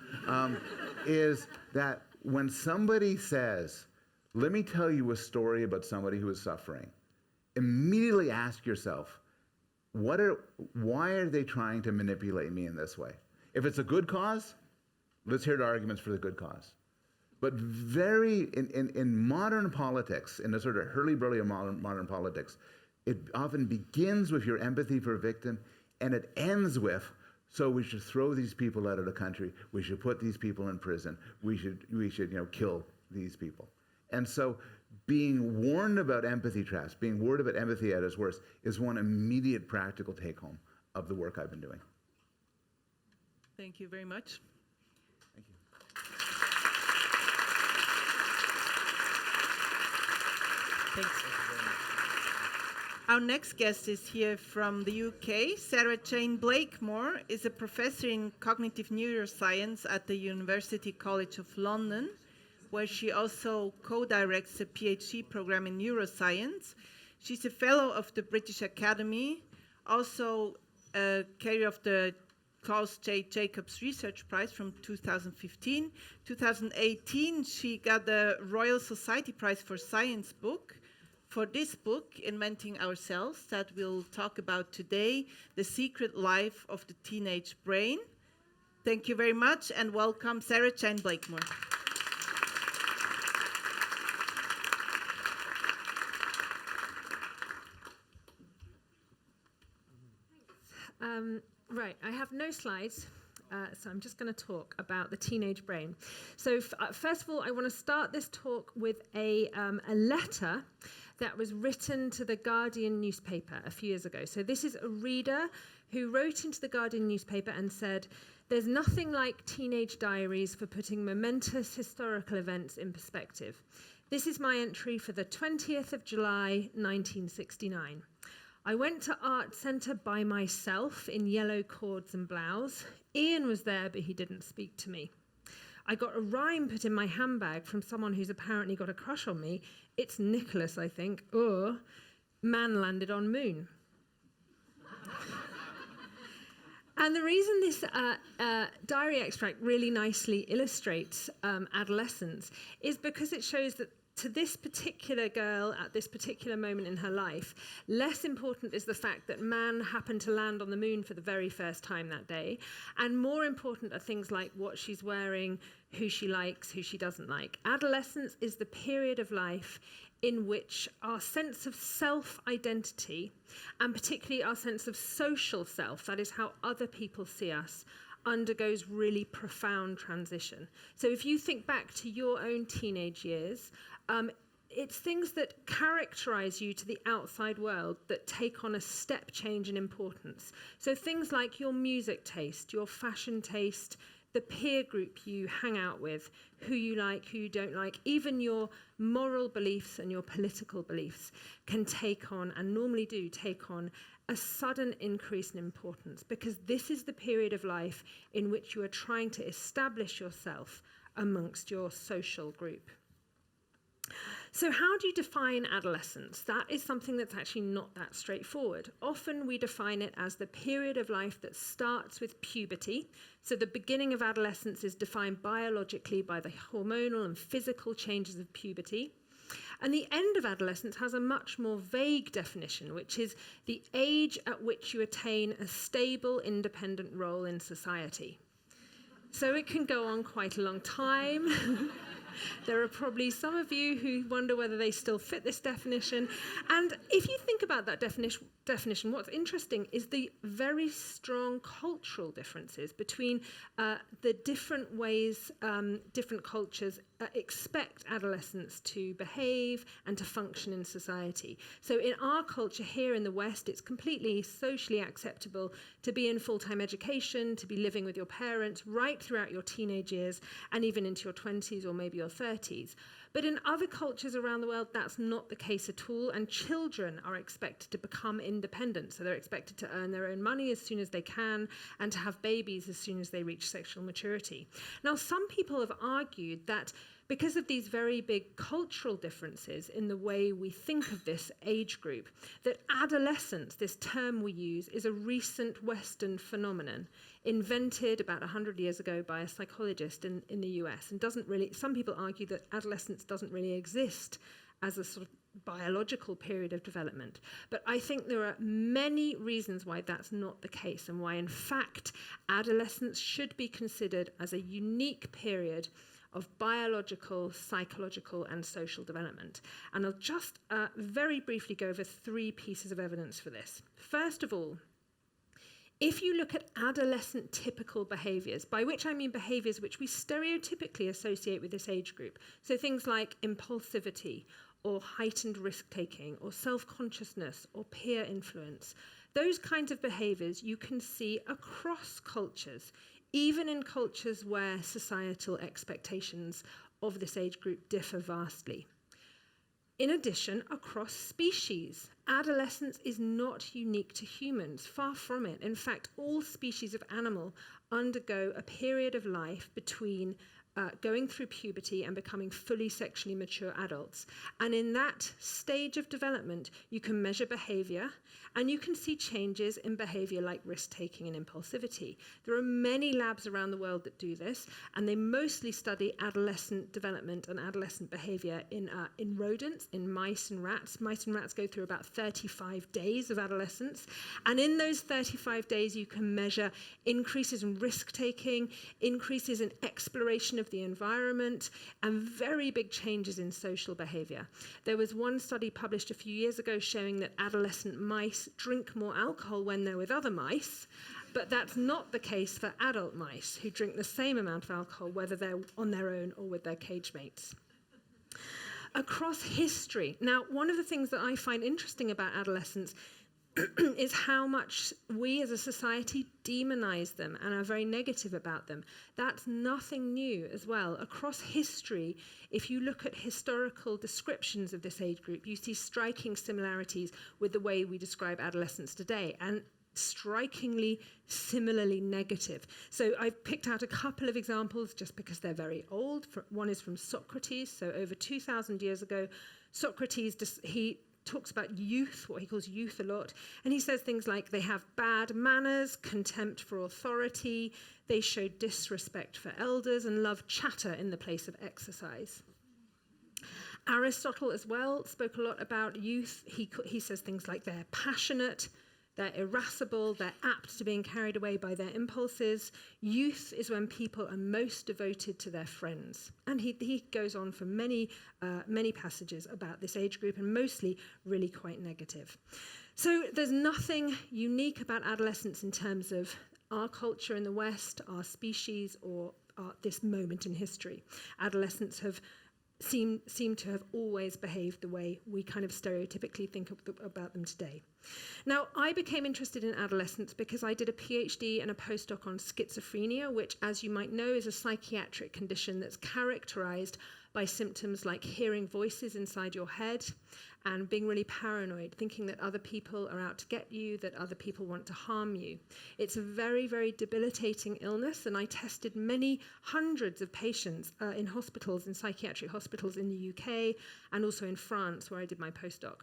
is that when somebody says, let me tell you a story about somebody who is suffering, immediately ask yourself, why are they trying to manipulate me in this way? If it's a good cause, let's hear the arguments for the good cause. But in modern politics, in the sort of hurly-burly of modern politics, it often begins with your empathy for a victim, and it ends with, so we should throw these people out of the country, we should put these people in prison, we should kill these people. And so being warned about empathy traps, being warned about empathy at its worst, is one immediate practical take-home of the work I've been doing. Thank you very much. Thank you. Thanks. Our next guest is here from the UK. Sarah-Jayne Blakemore is a professor in cognitive neuroscience at the University College of London, where she also co-directs a PhD program in neuroscience. She's a fellow of the British Academy, also a carrier of the Klaus J. Jacobs Research Prize from 2015. 2018, she got the Royal Society Prize for Science book. For this book, Inventing Ourselves, that we'll talk about today, The Secret Life of the Teenage Brain. Thank you very much, and welcome, Sarah-Jayne Blakemore. Right, I have no slides, so I'm just going to talk about the teenage brain. So first of all, I want to start this talk with a letter that was written to the Guardian newspaper a few years ago. So this is a reader who wrote into the Guardian newspaper and said, "There's nothing like teenage diaries for putting momentous historical events in perspective. This is my entry for the 20th of July, 1969. I went to Art Centre by myself in yellow cords and blouse. Ian was there, but he didn't speak to me. I got a rhyme put in my handbag from someone who's apparently got a crush on me. It's Nicholas, I think. Or man landed on moon." And the reason this diary extract really nicely illustrates adolescence is because it shows that to this particular girl at this particular moment in her life, less important is the fact that man happened to land on the moon for the very first time that day, and more important are things like what she's wearing, who she likes, who she doesn't like. Adolescence is the period of life in which our sense of self-identity, and particularly our sense of social self, that is how other people see us, undergoes really profound transition. So if you think back to your own teenage years, it's things that characterize you to the outside world that take on a step change in importance. So things like your music taste, your fashion taste, the peer group you hang out with, who you like, who you don't like, even your moral beliefs and your political beliefs can take on, and normally do take on, a sudden increase in importance, because this is the period of life in which you are trying to establish yourself amongst your social group. So how do you define adolescence? That is something that's actually not that straightforward. Often we define it as the period of life that starts with puberty. So the beginning of adolescence is defined biologically by the hormonal and physical changes of puberty. And the end of adolescence has a much more vague definition, which is the age at which you attain a stable, independent role in society. So it can go on quite a long time. There are probably some of you who wonder whether they still fit this definition. And if you think about that definition, what's interesting is the very strong cultural differences between the different ways different cultures expect adolescents to behave and to function in society. So in our culture here in the West, it's completely socially acceptable to be in full-time education, to be living with your parents right throughout your teenage years and even into your 20s or maybe your 30s. But in other cultures around the world, that's not the case at all, and children are expected to become independent. So they're expected to earn their own money as soon as they can and to have babies as soon as they reach sexual maturity. Now, some people have argued that because of these very big cultural differences in the way we think of this age group, that adolescence, this term we use, is a recent Western phenomenon invented about 100 years ago by a psychologist in the US, and doesn't really, some people argue that adolescence doesn't really exist as a sort of biological period of development. But I think there are many reasons why that's not the case, and why in fact adolescence should be considered as a unique period of biological, psychological, and social development. And I'll just very briefly go over 3 pieces of evidence for this. First of all, if you look at adolescent typical behaviors, by which I mean behaviors which we stereotypically associate with this age group, so things like impulsivity, or heightened risk-taking, or self-consciousness, or peer influence, those kinds of behaviors you can see across cultures, even in cultures where societal expectations of this age group differ vastly. In addition, across species, adolescence is not unique to humans, far from it. In fact, all species of animal undergo a period of life between going through puberty and becoming fully sexually mature adults. And in that stage of development, you can measure behavior, and you can see changes in behavior like risk-taking and impulsivity. There are many labs around the world that do this, and they mostly study adolescent development and adolescent behavior in rodents, in mice and rats. Mice and rats go through about 35 days of adolescence, and in those 35 days, you can measure increases in risk-taking, increases in exploration of the environment, and very big changes in social behavior. There was one study published a few years ago showing that adolescent mice drink more alcohol when they're with other mice, but that's not the case for adult mice who drink the same amount of alcohol whether they're on their own or with their cage mates. Across history, now one of the things that I find interesting about adolescence is how much we as a society demonize them and are very negative about them. That's nothing new as well. Across history, if you look at historical descriptions of this age group, you see striking similarities with the way we describe adolescence today, and strikingly similarly negative. So I've picked out a couple of examples just because they're very old. One is from Socrates. So over 2,000 years ago, Socrates, he talks about youth, what he calls youth a lot, and he says things like they have bad manners, contempt for authority, they show disrespect for elders, and love chatter in the place of exercise. Aristotle as well spoke a lot about youth. He says things like they're passionate, they're irascible, they're apt to being carried away by their impulses. Youth is when people are most devoted to their friends. And he goes on for many passages about this age group, and mostly really quite negative. So there's nothing unique about adolescence in terms of our culture in the West, our species, or this moment in history. Adolescents have seem to have always behaved the way we kind of stereotypically think about them today. Now, I became interested in adolescence because I did a PhD and a postdoc on schizophrenia, which, as you might know, is a psychiatric condition that's characterized by symptoms like hearing voices inside your head and being really paranoid, thinking that other people are out to get you, that other people want to harm you. It's a very, very debilitating illness, and I tested many hundreds of patients in hospitals, in psychiatric hospitals in the UK, and also in France, where I did my postdoc.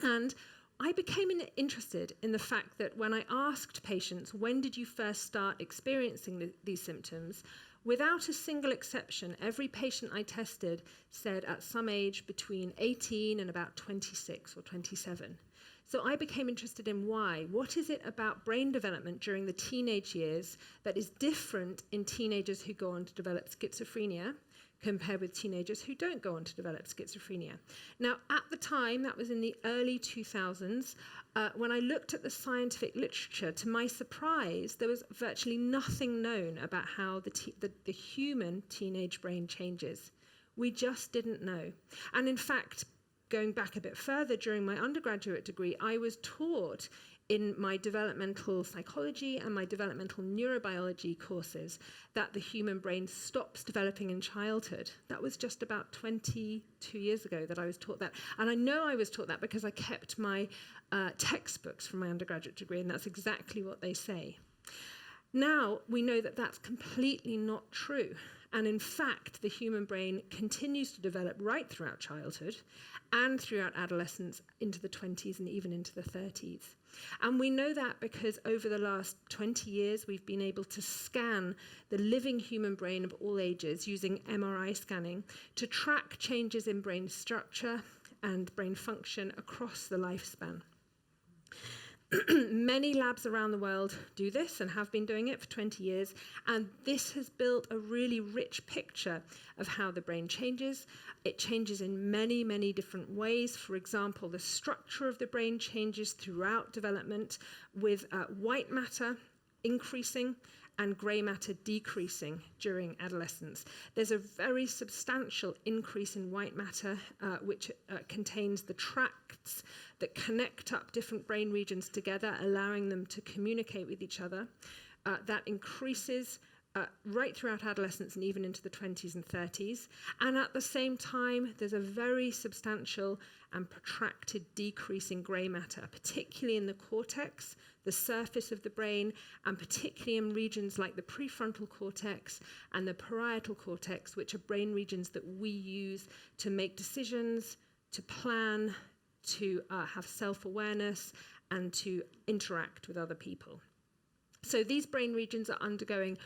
And I became interested in the fact that when I asked patients, when did you first start experiencing these symptoms, without a single exception, every patient I tested said at some age between 18 and about 26 or 27. So I became interested in why. What is it about brain development during the teenage years that is different in teenagers who go on to develop schizophrenia compared with teenagers who don't go on to develop schizophrenia? Now, at the time, that was in the early 2000s, when I looked at the scientific literature, to my surprise, there was virtually nothing known about how the human teenage brain changes. We just didn't know. And in fact, going back a bit further, during my undergraduate degree, I was taught in my developmental psychology and my developmental neurobiology courses that the human brain stops developing in childhood. That was just about 22 years ago that I was taught that. And I know I was taught that because I kept my textbooks from my undergraduate degree, and that's exactly what they say. Now we know that that's completely not true. And in fact, the human brain continues to develop right throughout childhood and throughout adolescence into the 20s and even into the 30s. And we know that because over the last 20 years, we've been able to scan the living human brain of all ages using MRI scanning to track changes in brain structure and brain function across the lifespan. Many labs around the world do this and have been doing it for 20 years, and this has built a really rich picture of how the brain changes. It changes in many, many different ways. For example, the structure of the brain changes throughout development, with white matter increasing and grey matter decreasing during adolescence. There's a very substantial increase in white matter, which contains the tracts that connect up different brain regions together, allowing them to communicate with each other. That increases right throughout adolescence and even into the 20s and 30s. And at the same time, there's a very substantial and protracted decrease in grey matter, particularly in the cortex, the surface of the brain, and particularly in regions like the prefrontal cortex and the parietal cortex, which are brain regions that we use to make decisions, to plan, to have self-awareness, and to interact with other people. So these brain regions are undergoing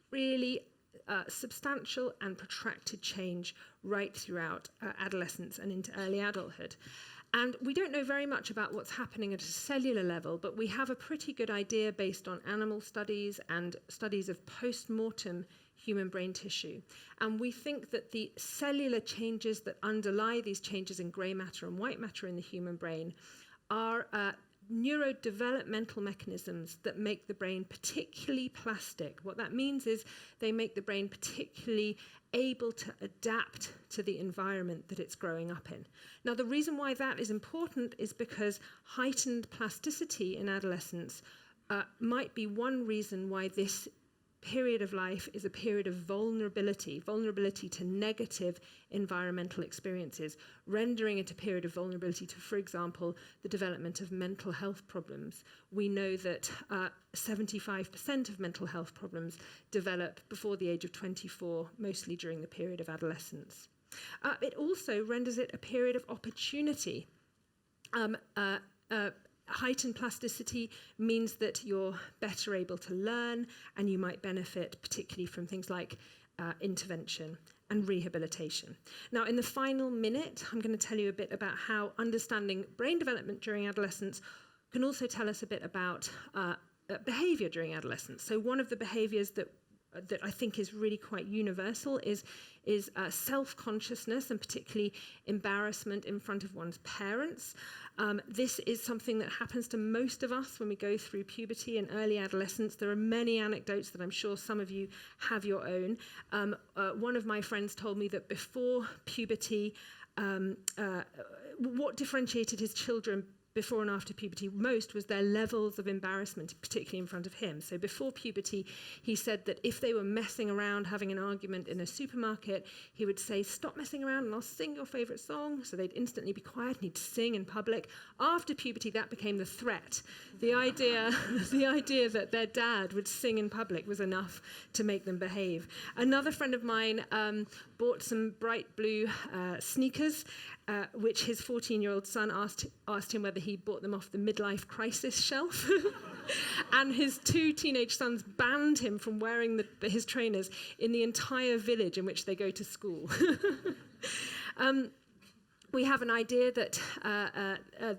really substantial and protracted change right throughout adolescence and into early adulthood. And we don't know very much about what's happening at a cellular level, but we have a pretty good idea based on animal studies and studies of post-mortem human brain tissue. And we think that the cellular changes that underlie these changes in grey matter and white matter in the human brain are neurodevelopmental mechanisms that make the brain particularly plastic. What that means is they make the brain particularly able to adapt to the environment that it's growing up in. Now, the reason why that is important is because heightened plasticity in adolescence might be one reason why this period of life is a period of vulnerability to negative environmental experiences, rendering it a period of vulnerability to, for example, the development of mental health problems. We know that 75% of mental health problems develop before the age of 24, mostly during the period of adolescence. It also renders it a period of opportunity. Heightened plasticity means that you're better able to learn, and you might benefit particularly from things like intervention and rehabilitation. Now, in the final minute, I'm going to tell you a bit about how understanding brain development during adolescence can also tell us a bit about behavior during adolescence. So one of the behaviors that I think is really quite universal is self-consciousness, and particularly embarrassment in front of one's parents. This is something that happens to most of us when we go through puberty and early adolescence. There are many anecdotes that I'm sure some of you have your own. One of my friends told me that before puberty, what differentiated his children before and after puberty most was their levels of embarrassment, particularly in front of him. So before puberty, he said that if they were messing around, having an argument in a supermarket, he would say, "Stop messing around and I'll sing your favorite song." So they'd instantly be quiet and he'd sing in public. After puberty, that became the threat. The idea that their dad would sing in public was enough to make them behave. Another friend of mine bought some bright blue sneakers, which his 14-year-old son asked him whether he bought them off the midlife crisis shelf. And his 2 teenage sons banned him from wearing his trainers in the entire village in which they go to school. We have an idea that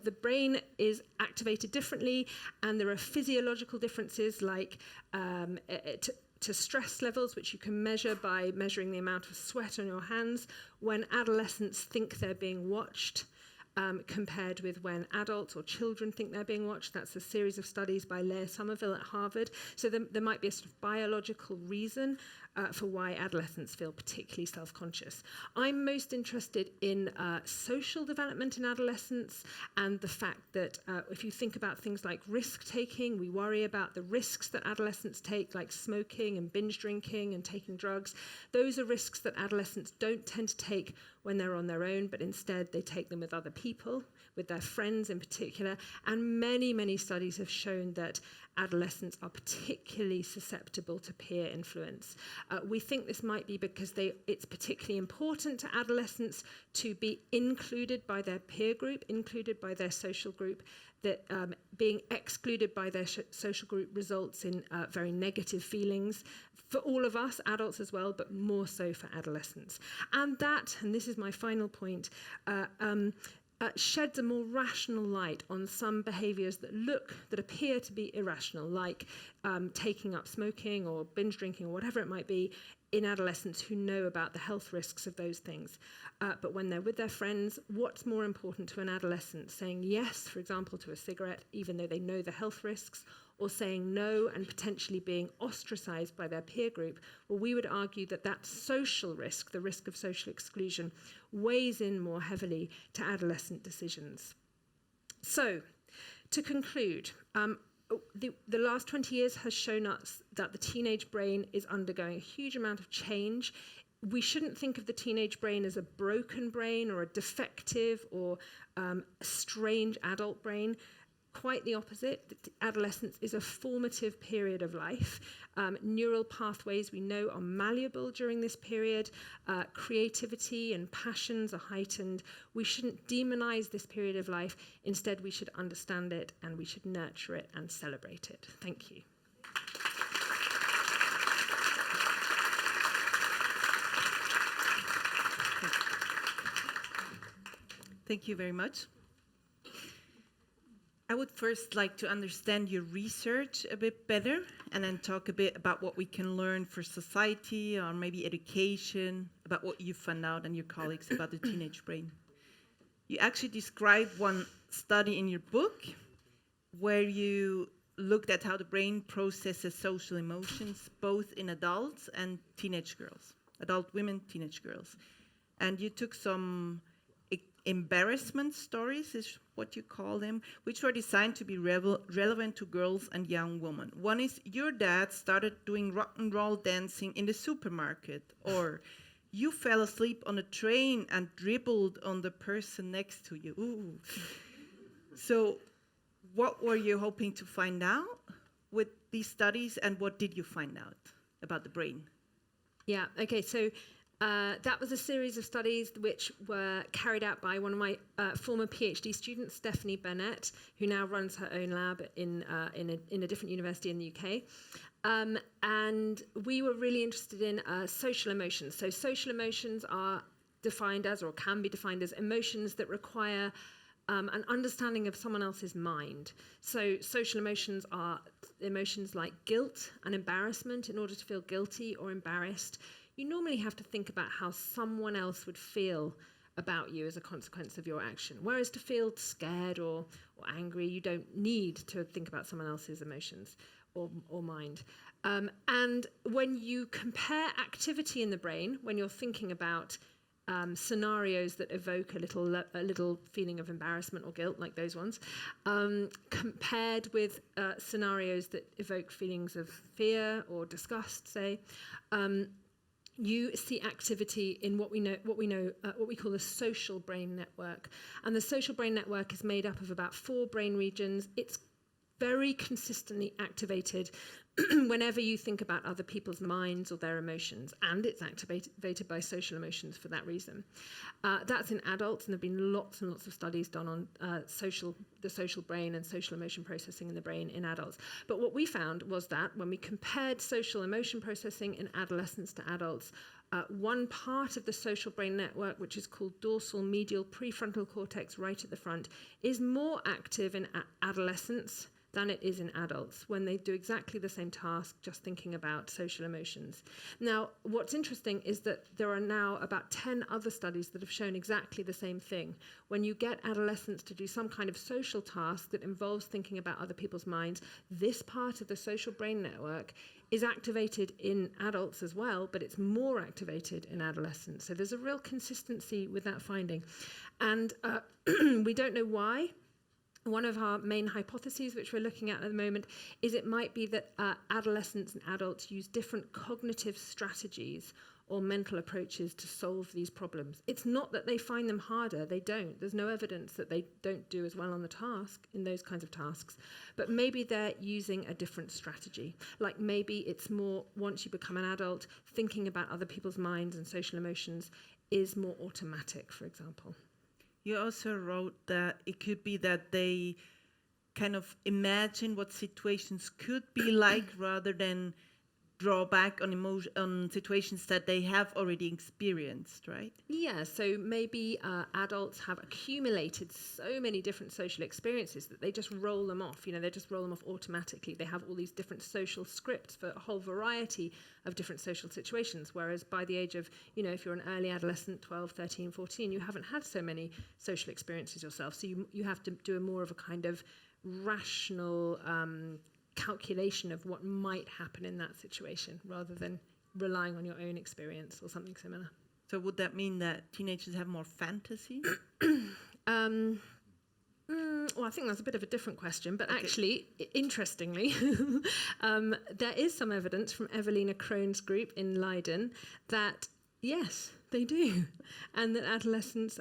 the brain is activated differently, and there are physiological differences like to stress levels, which you can measure by measuring the amount of sweat on your hands when adolescents think they're being watched, compared with when adults or children think they're being watched. That's a series of studies by Leah Somerville at Harvard. So there might be a sort of biological reason for why adolescents feel particularly self-conscious. I'm most interested in social development in adolescence, and the fact that if you think about things like risk-taking, we worry about the risks that adolescents take, like smoking and binge drinking and taking drugs. Those are risks that adolescents don't tend to take when they're on their own, but instead they take them with other people, with their friends in particular. And many, many studies have shown that adolescents are particularly susceptible to peer influence. We think this might be because it's particularly important to adolescents to be included by their peer group, included by their social group, that being excluded by their social group results in very negative feelings for all of us, adults as well, but more so for adolescents. And this is my final point, sheds a more rational light on some behaviours that appear to be irrational, like taking up smoking or binge drinking or whatever it might be, in adolescents who know about the health risks of those things. But when they're with their friends, what's more important to an adolescent? Saying yes, for example, to a cigarette, even though they know the health risks, or saying no and potentially being ostracized by their peer group? Well, we would argue that social risk, the risk of social exclusion, weighs in more heavily to adolescent decisions. So, to conclude, the last 20 years has shown us that the teenage brain is undergoing a huge amount of change. We shouldn't think of the teenage brain as a broken brain or a defective or a strange adult brain. Quite the opposite. Adolescence is a formative period of life. Neural pathways we know are malleable during this period. Creativity and passions are heightened. We shouldn't demonize this period of life. Instead, we should understand it and we should nurture it and celebrate it. Thank you. Thank you very much. I would first like to understand your research a bit better and then talk a bit about what we can learn for society or maybe education, about what you found out and your colleagues about the teenage brain. You actually described one study in your book where you looked at how the brain processes social emotions, both in adults and teenage girls, adult women, teenage girls. And you took some embarrassment stories, is what you call them, which were designed to be relevant to girls and young women. One is, your dad started doing rock and roll dancing in the supermarket, or you fell asleep on a train and dribbled on the person next to you. Ooh. So what were you hoping to find out with these studies, and what did you find out about the brain? Yeah, okay, so that was a series of studies which were carried out by one of my former PhD students, Stephanie Burnett, who now runs her own lab in a different university in the UK. And we were really interested in social emotions. So social emotions are defined as, or can be defined as, emotions that require an understanding of someone else's mind. So social emotions are emotions like guilt and embarrassment. In order to feel guilty or embarrassed, you normally have to think about how someone else would feel about you as a consequence of your action. Whereas to feel scared or angry, you don't need to think about someone else's emotions or mind. And when you compare activity in the brain, when you're thinking about scenarios that evoke a little feeling of embarrassment or guilt, like those ones, compared with scenarios that evoke feelings of fear or disgust, say, you see activity in what we call the social brain network. And the social brain network is made up of about 4 brain regions. It's very consistently activated whenever you think about other people's minds or their emotions, and it's activated by social emotions for that reason. That's in adults, and there have been lots and lots of studies done on the social brain and social emotion processing in the brain in adults. But what we found was that when we compared social emotion processing in adolescents to adults, one part of the social brain network, which is called dorsal medial prefrontal cortex right at the front, is more active in adolescents than it is in adults when they do exactly the same task, just thinking about social emotions. Now, what's interesting is that there are now about 10 other studies that have shown exactly the same thing. When you get adolescents to do some kind of social task that involves thinking about other people's minds, this part of the social brain network is activated in adults as well, but it's more activated in adolescents. So there's a real consistency with that finding. And we don't know why. One of our main hypotheses, which we're looking at the moment, is it might be that adolescents and adults use different cognitive strategies or mental approaches to solve these problems. It's not that they find them harder, they don't. There's no evidence that they don't do as well on the task, in those kinds of tasks. But maybe they're using a different strategy. Like maybe it's more, once you become an adult, thinking about other people's minds and social emotions is more automatic, for example. You also wrote that it could be that they kind of imagine what situations could be like rather than draw back on situations that they have already experienced, right? Yeah, so maybe adults have accumulated so many different social experiences that they just roll them off. You know, they just roll them off automatically. They have all these different social scripts for a whole variety of different social situations, whereas by the age of, you know, if you're an early adolescent, 12, 13, 14, you haven't had so many social experiences yourself. So you have to do more of a kind of rational calculation of what might happen in that situation rather than relying on your own experience or something similar. So would that mean that teenagers have more fantasy? Well, I think that's a bit of a different question, but actually, interestingly, there is some evidence from Evelina Krohn's group in Leiden that, yes, they do, and that adolescents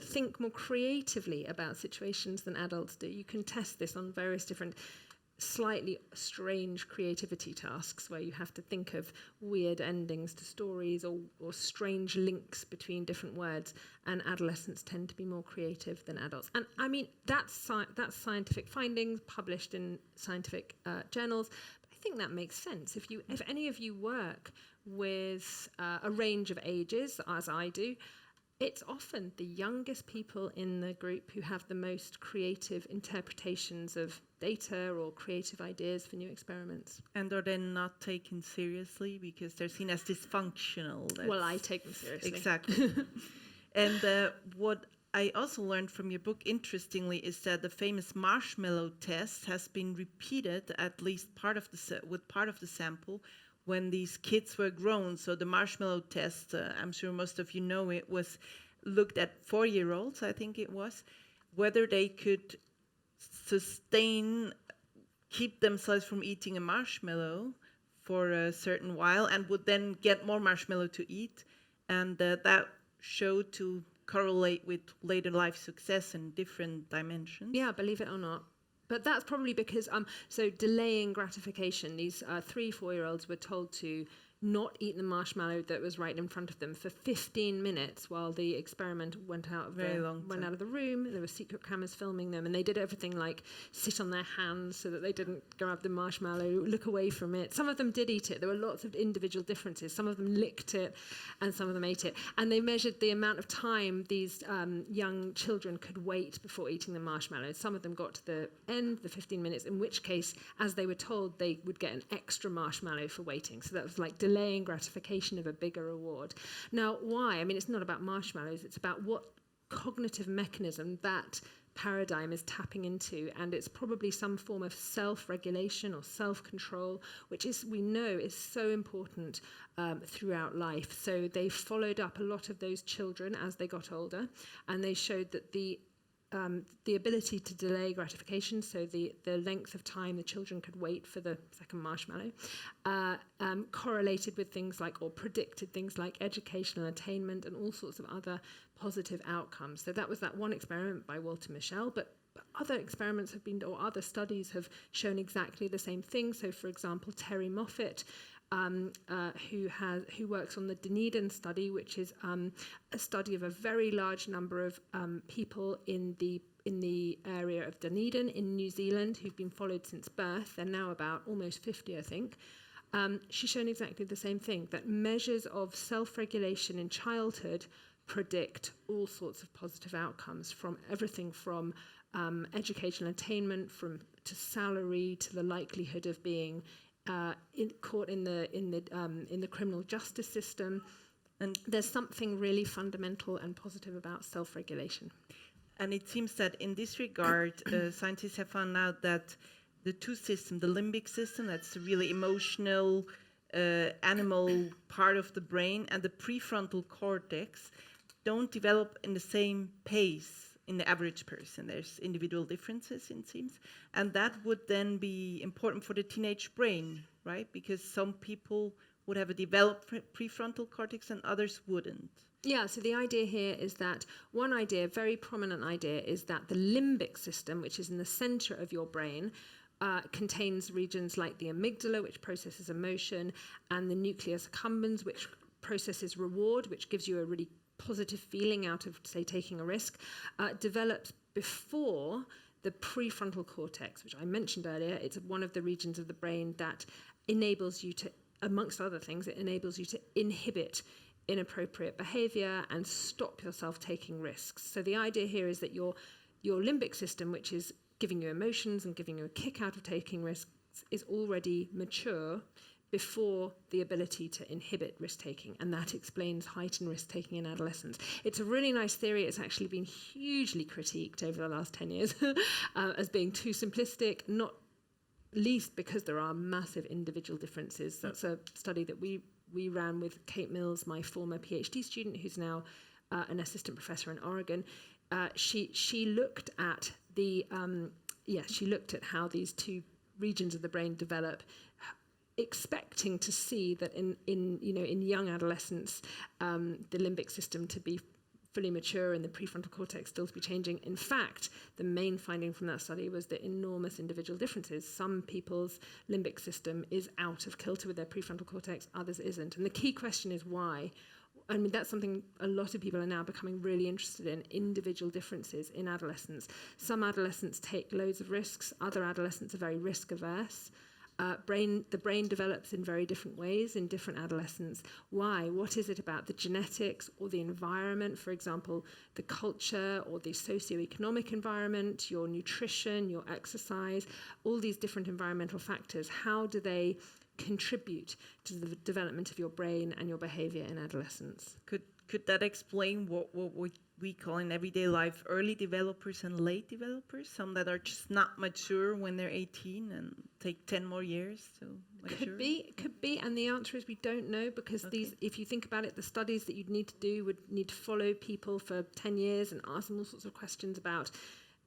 think more creatively about situations than adults do. You can test this on various different slightly strange creativity tasks where you have to think of weird endings to stories or strange links between different words, and adolescents tend to be more creative than adults. And I mean, that's scientific findings published in scientific journals. But I think that makes sense. If any of you work with a range of ages, as I do, it's often the youngest people in the group who have the most creative interpretations of data or creative ideas for new experiments. And are then not taken seriously because they're seen as dysfunctional. Well, I take them seriously. Exactly. And what I also learned from your book, interestingly, is that the famous marshmallow test has been repeated at least with part of the sample when these kids were grown. So the marshmallow test, I'm sure most of you know it, was looked at 4-year-olds, I think it was, whether they could keep themselves from eating a marshmallow for a certain while and would then get more marshmallow to eat. And that showed to correlate with later life success in different dimensions. Yeah, believe it or not. But that's probably because, so delaying gratification, these 3-4-year-olds were told to not eaten the marshmallow that was right in front of them for 15 minutes while the experiment went out of the room. There were secret cameras filming them, and they did everything like sit on their hands so that they didn't grab the marshmallow, look away from it. Some of them did eat it. There were lots of individual differences. Some of them licked it, and some of them ate it. And they measured the amount of time these young children could wait before eating the marshmallow. Some of them got to the end, the 15 minutes, in which case, as they were told, they would get an extra marshmallow for waiting. So that was like delaying gratification of a bigger reward. Now, why? I mean, it's not about marshmallows. It's about what cognitive mechanism that paradigm is tapping into, and it's probably some form of self-regulation or self-control, which is, we know, is so important throughout life. So they followed up a lot of those children as they got older, and they showed that the ability to delay gratification, so the length of time the children could wait for the second marshmallow, correlated with things like, or predicted things like educational attainment and all sorts of other positive outcomes. So that was that one experiment by Walter Mischel, but other experiments have been, or other studies have shown exactly the same thing. So, for example, Terry Moffat, who works on the Dunedin study, which is a study of a very large number of people in the area of Dunedin in New Zealand who've been followed since birth. They're now about almost 50, I think. She's shown exactly the same thing, that measures of self-regulation in childhood predict all sorts of positive outcomes, from everything from educational attainment, to salary, to the likelihood of being caught in the criminal justice system. And there's something really fundamental and positive about self-regulation. And it seems that in this regard, scientists have found out that the two systems, the limbic system, that's the really emotional, animal part of the brain, and the prefrontal cortex, don't develop in the same pace in the average person. There's individual differences, it seems. And that would then be important for the teenage brain, right? Because some people would have a developed prefrontal cortex and others wouldn't. Yeah, so the idea here is that one idea, very prominent idea, is that the limbic system, which is in the center of your brain, contains regions like the amygdala, which processes emotion, and the nucleus accumbens, which processes reward, which gives you a really positive feeling out of, say, taking a risk, develops before the prefrontal cortex, which I mentioned earlier. It's one of the regions of the brain that enables you to, amongst other things, it enables you to inhibit inappropriate behavior and stop yourself taking risks. So the idea here is that your limbic system, which is giving you emotions and giving you a kick out of taking risks, is already mature before the ability to inhibit risk-taking, and that explains heightened risk-taking in adolescence. It's a really nice theory. It's actually been hugely critiqued over the last 10 years as being too simplistic, not least because there are massive individual differences. That's a study that we ran with Kate Mills, my former PhD student, who's now an assistant professor in Oregon. She looked at how these two regions of the brain develop, expecting to see that in young adolescents, the limbic system to be fully mature and the prefrontal cortex still to be changing. In fact, the main finding from that study was the enormous individual differences. Some people's limbic system is out of kilter with their prefrontal cortex, others isn't. And the key question is why. I mean, that's something a lot of people are now becoming really interested in, individual differences in adolescence. Some adolescents take loads of risks, other adolescents are very risk averse. The brain develops in very different ways in different adolescents. Why? What is it about the genetics or the environment, for example, the culture or the socioeconomic environment, your nutrition, your exercise, all these different environmental factors? How do they contribute to the development of your brain and your behavior in adolescence? Could that explain what we call in everyday life early developers and late developers? Some that are just not mature when they're 18 and take 10 more years to mature? Could be, and the answer is we don't know, because these, if you think about it, the studies that you'd need to do would need to follow people for 10 years and ask them all sorts of questions about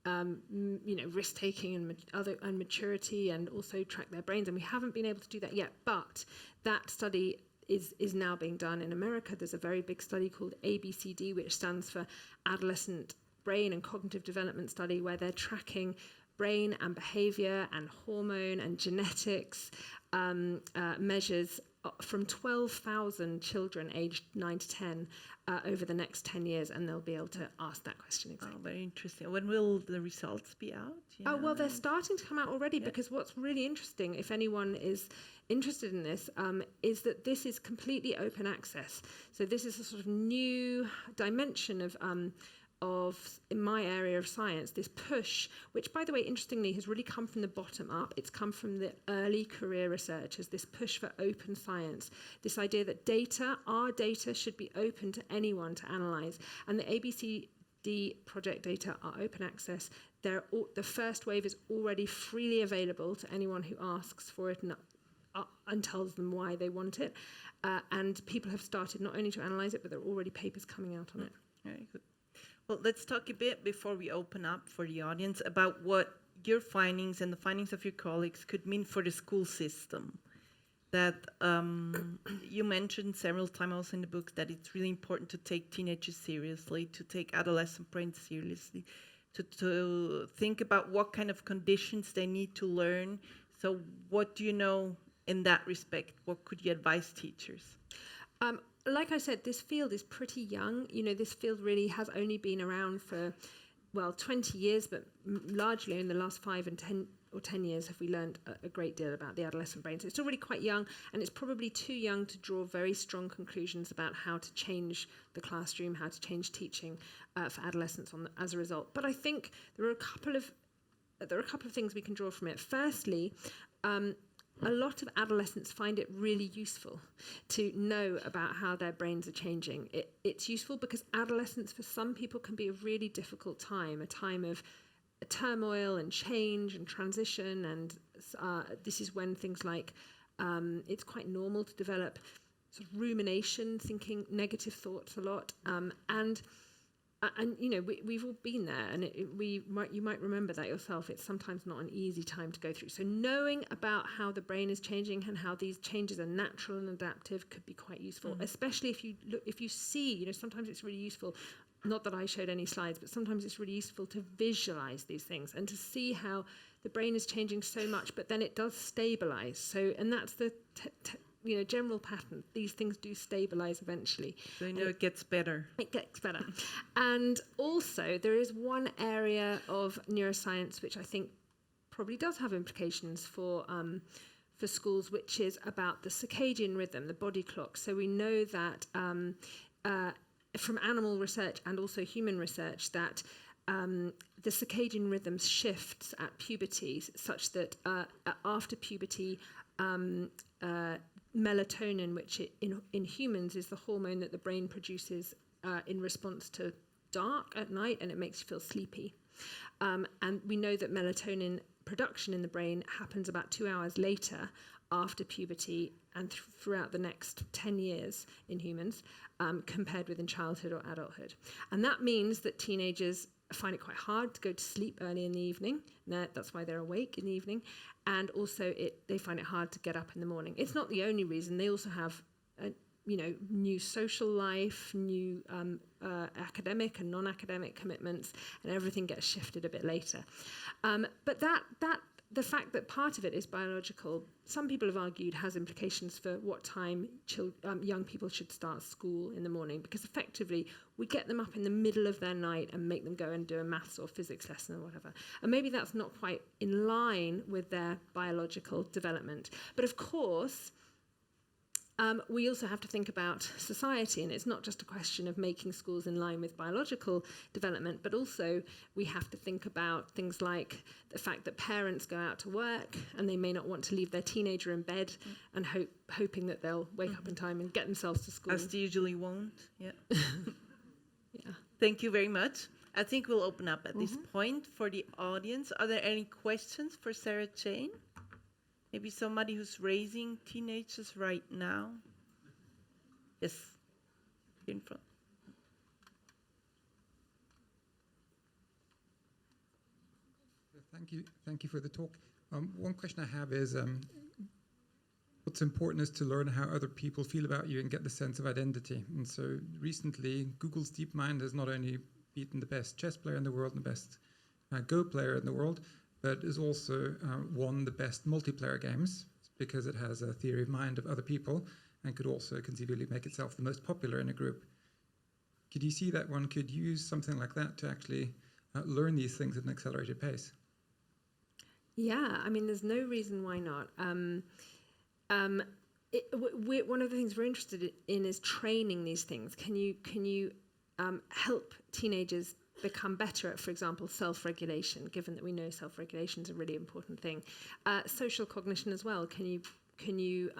risk-taking and maturity, and also track their brains, and we haven't been able to do that yet. But that study is now being done in America. There's a very big study called ABCD, which stands for Adolescent Brain and Cognitive Development Study, where they're tracking brain and behavior and hormone and genetics measures from 12,000 children aged 9 to 10 over the next 10 years, and they'll be able to ask that question exactly. Oh, very interesting. When will the results be out? Oh, well, they're starting to come out already, because what's really interesting, if anyone is interested in this, is that this is completely open access. So this is a sort of new dimension of in my area of science, this push, which, by the way, interestingly, has really come from the bottom up. It's come from the early career researchers, this push for open science, this idea that our data should be open to anyone to analyze. And the ABCD project data are open access. The first wave is already freely available to anyone who asks for it and tells them why they want it. And people have started not only to analyze it, but there are already papers coming out on it. Very good. Well, let's talk a bit before we open up for the audience about what your findings and the findings of your colleagues could mean for the school system. That you mentioned several times also in the book that it's really important to take teenagers seriously, to take adolescent brains seriously, to think about what kind of conditions they need to learn. So what do you know in that respect? What could you advise teachers? Like I said, this field is pretty young. This field really has only been around for, 20 years, but largely in the last 5 and 10 years have we learned a great deal about the adolescent brain. So it's still really quite young, and it's probably too young to draw very strong conclusions about how to change the classroom, how to change teaching for adolescents as a result. But I think there are a couple of things we can draw from it. Firstly, a lot of adolescents find it really useful to know about how their brains are changing. It's useful because adolescence for some people can be a really difficult time, a time of turmoil and change and transition, and this is when things like it's quite normal to develop sort of rumination, thinking negative thoughts a lot, and we've all been there, and you might remember that yourself. It's sometimes not an easy time to go through. So knowing about how the brain is changing and how these changes are natural and adaptive could be quite useful, especially if you see, sometimes it's really useful. Not that I showed any slides, but sometimes it's really useful to visualize these things and to see how the brain is changing so much, but then it does stabilize. And that's the general pattern. These things do stabilize eventually. So it gets better. It gets better. And also, there is one area of neuroscience which I think probably does have implications for schools, which is about the circadian rhythm, the body clock. So we know that from animal research and also human research that the circadian rhythm shifts at puberty, such that after puberty, melatonin, which in humans is the hormone that the brain produces in response to dark at night, and it makes you feel sleepy. And we know that melatonin production in the brain happens about 2 hours later after puberty and throughout the next 10 years in humans, compared with in childhood or adulthood. And that means that teenagers find it quite hard to go to sleep early in the evening. That's why they're awake in the evening. And also they find it hard to get up in the morning. It's not the only reason. They also have new social life, new academic and non-academic commitments, and everything gets shifted a bit later. But the fact that part of it is biological, some people have argued has implications for what time young people should start school in the morning, because effectively we get them up in the middle of their night and make them go and do a maths or physics lesson or whatever. And maybe that's not quite in line with their biological development. But of course, we also have to think about society, and it's not just a question of making schools in line with biological development, but also we have to think about things like the fact that parents go out to work and they may not want to leave their teenager in bed and hoping that they'll wake up in time and get themselves to school. As they usually won't. Yeah. Yeah. Thank you very much. I think we'll open up at this point for the audience. Are there any questions for Sarah-Jayne? Maybe somebody who's raising teenagers right now? Yes, here in front. Thank you for the talk. One question I have is, what's important is to learn how other people feel about you and get the sense of identity. And so recently, Google's DeepMind has not only beaten the best chess player in the world and the best Go player in the world, but has also won the best multiplayer games, because it has a theory of mind of other people and could also conceivably make itself the most popular in a group. Could you see that one could use something like that to actually learn these things at an accelerated pace? Yeah, I mean, there's no reason why not. One of the things we're interested in is training these things. Can you help teenagers become better at, for example, self-regulation, given that we know self-regulation is a really important thing? Social cognition as well. Can you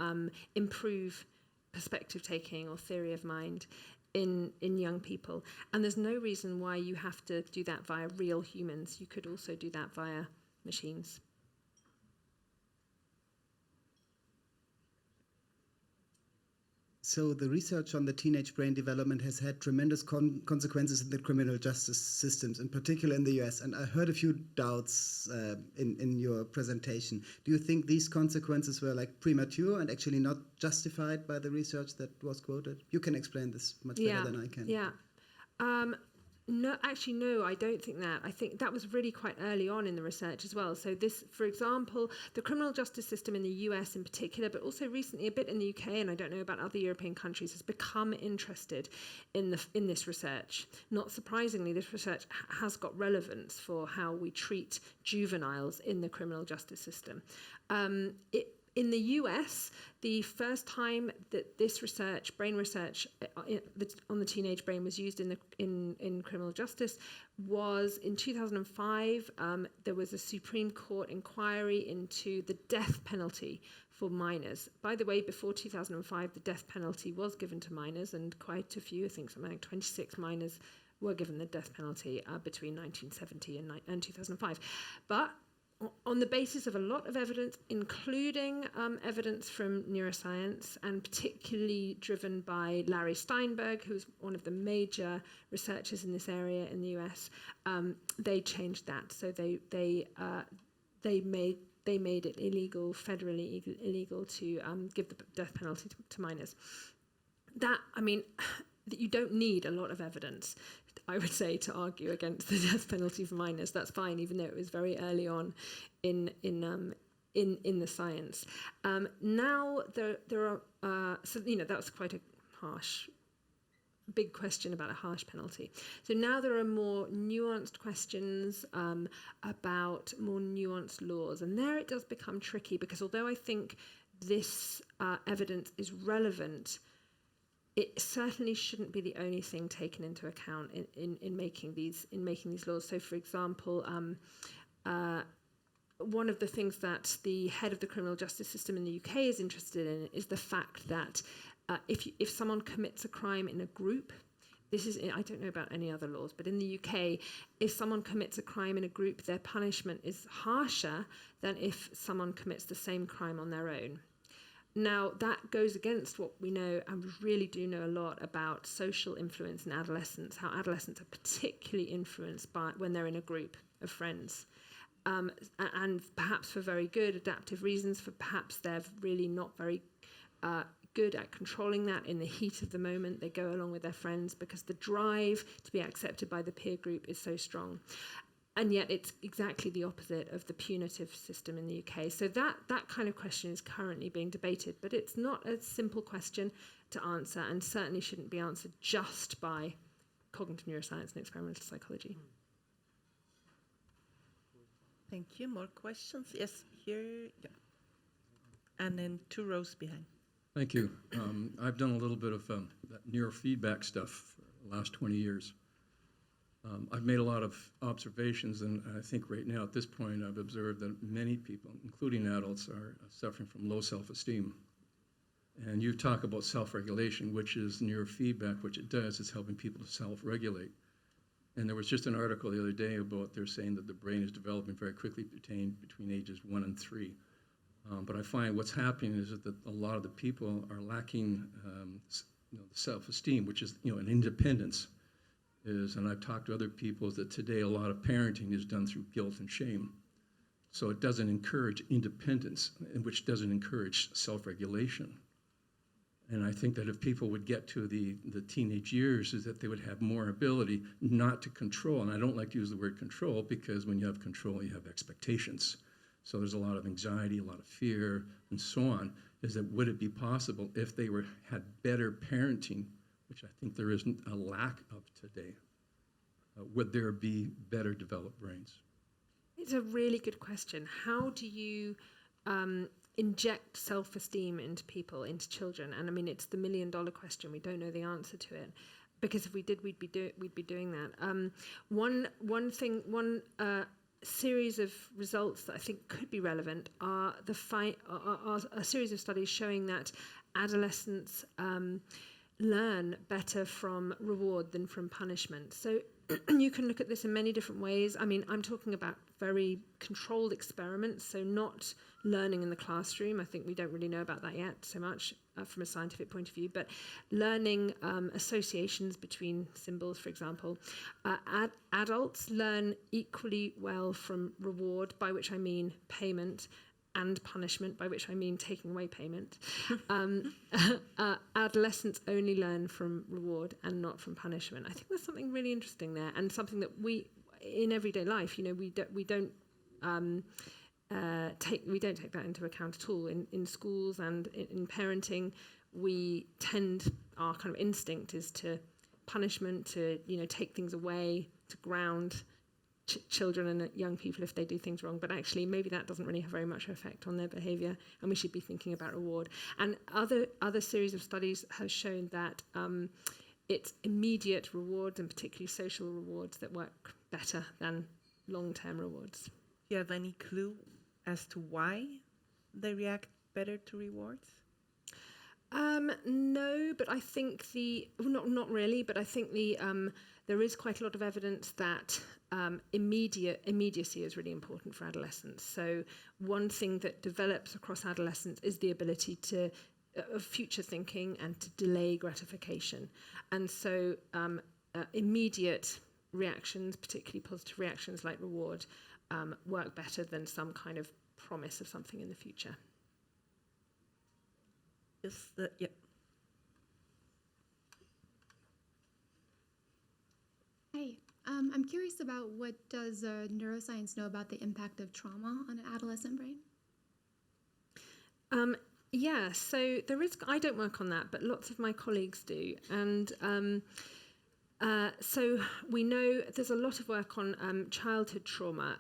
improve perspective taking or theory of mind in young people? And there's no reason why you have to do that via real humans. You could also do that via machines. So the research on the teenage brain development has had tremendous consequences in the criminal justice systems, in particular in the US. And I heard a few doubts in your presentation. Do you think these consequences were like premature and actually not justified by the research that was quoted? You can explain this much better than I can. Yeah. No, actually, no, I don't think that. I think that was really quite early on in the research as well. So this, for example, the criminal justice system in the US in particular, but also recently a bit in the UK, and I don't know about other European countries, has become interested in this research. Not surprisingly, this research has got relevance for how we treat juveniles in the criminal justice system. In the US, the first time that this research, brain research on the teenage brain was used in criminal justice was in 2005. There was a Supreme Court inquiry into the death penalty for minors. By the way, before 2005, the death penalty was given to minors, and quite a few, I think something like 26 minors were given the death penalty between 1970 and 2005. But on the basis of a lot of evidence, including evidence from neuroscience, and particularly driven by Larry Steinberg, who's one of the major researchers in this area in the US, they changed that. So they made it illegal, federally illegal, to give the death penalty to minors. That, I mean, you don't need a lot of evidence, I would say, to argue against the death penalty for minors. That's fine, even though it was very early on in the science. Now there are so that was quite a harsh, big question about a harsh penalty. So now there are more nuanced questions about more nuanced laws, and there it does become tricky, because although I think this evidence is relevant, it certainly shouldn't be the only thing taken into account in making these laws. So, for example, one of the things that the head of the criminal justice system in the UK is interested in is the fact that if someone commits a crime in a group, this is, I don't know about any other laws, but in the UK, if someone commits a crime in a group, their punishment is harsher than if someone commits the same crime on their own. Now, that goes against what we know, and we really do know a lot about social influence in adolescence, how adolescents are particularly influenced by when they're in a group of friends. And perhaps for very good adaptive reasons, for perhaps they're really not very good at controlling that in the heat of the moment. They go along with their friends because the drive to be accepted by the peer group is so strong. And yet it's exactly the opposite of the punitive system in the UK. So that kind of question is currently being debated, but it's not a simple question to answer, and certainly shouldn't be answered just by cognitive neuroscience and experimental psychology. Thank you. More questions? Yes, here. Yeah. And then 2 rows behind. Thank you. I've done a little bit of that neurofeedback stuff for the last 20 years. I've made a lot of observations, and I think right now at this point I've observed that many people, including adults, are suffering from low self-esteem. And you talk about self-regulation, which is neurofeedback. Which it does is helping people to self-regulate. And there was just an article the other day about they're saying that the brain is developing very quickly between ages 1 and 3. But I find what's happening is that a lot of the people are lacking the self-esteem, which is an independence. And I've talked to other people that today a lot of parenting is done through guilt and shame. So it doesn't encourage independence, and which doesn't encourage self-regulation. And I think that if people would get to the teenage years, is that they would have more ability not to control. And I don't like to use the word control, because when you have control, you have expectations. So there's a lot of anxiety, a lot of fear, and so on. Is that would it be possible if they had better parenting, which I think there isn't a lack of today, would there be better developed brains? It's a really good question. How do you inject self-esteem into people, into children? And I mean, it's the million-dollar question. We don't know the answer to it, because if we did, we'd be doing that. One series of results that I think could be relevant are a series of studies showing that adolescents learn better from reward than from punishment. So you can look at this in many different ways. I mean, I'm talking about very controlled experiments, so not learning in the classroom. I think we don't really know about that yet so much from a scientific point of view, but learning associations between symbols, for example. Adults learn equally well from reward, by which I mean payment, and punishment, by which I mean taking away payment. Adolescents only learn from reward and not from punishment. I think there's something really interesting there, and something that we, in everyday life, you know, we don't take that into account at all in schools and in parenting. We tend, our kind of instinct is to punishment, to, you know, take things away, to ground children and young people if they do things wrong, but actually maybe that doesn't really have very much effect on their behaviour, and we should be thinking about reward. And other series of studies have shown that it's immediate rewards, and particularly social rewards, that work better than long-term rewards. Do you have any clue as to why they react better to rewards? No, but I think not really, but I think there is quite a lot of evidence that immediacy is really important for adolescents. So one thing that develops across adolescence is the ability to future thinking and to delay gratification. And so immediate reactions, particularly positive reactions like reward, work better than some kind of promise of something in the future. Yes, Hi, I'm curious about what does neuroscience know about the impact of trauma on an adolescent brain? Yeah, so there is, I don't work on that, but lots of my colleagues do. And so we know there's a lot of work on childhood trauma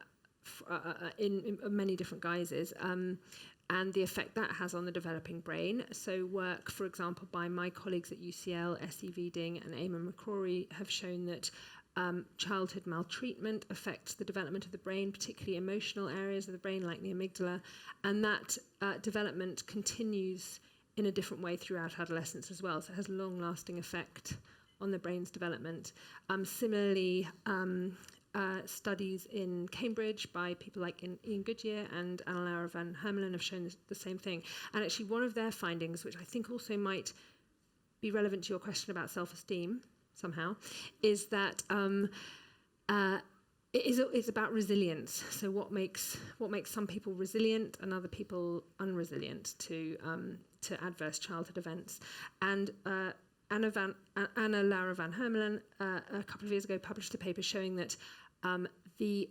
in many different guises, and the effect that has on the developing brain. So work, for example, by my colleagues at UCL, S.E. Veding and Eamon McCrory, have shown that childhood maltreatment affects the development of the brain, particularly emotional areas of the brain like the amygdala, and that development continues in a different way throughout adolescence as well, so it has long-lasting effect on the brain's development. Similarly, studies in Cambridge by people like Ian Goodyear and Anna-Laura van Hermelen have shown the same thing. And actually one of their findings, which I think also might be relevant to your question about self-esteem somehow, is that it's about resilience. So what makes some people resilient and other people unresilient to adverse childhood events. And Anna-Laura van Hermelen a couple of years ago published a paper showing that the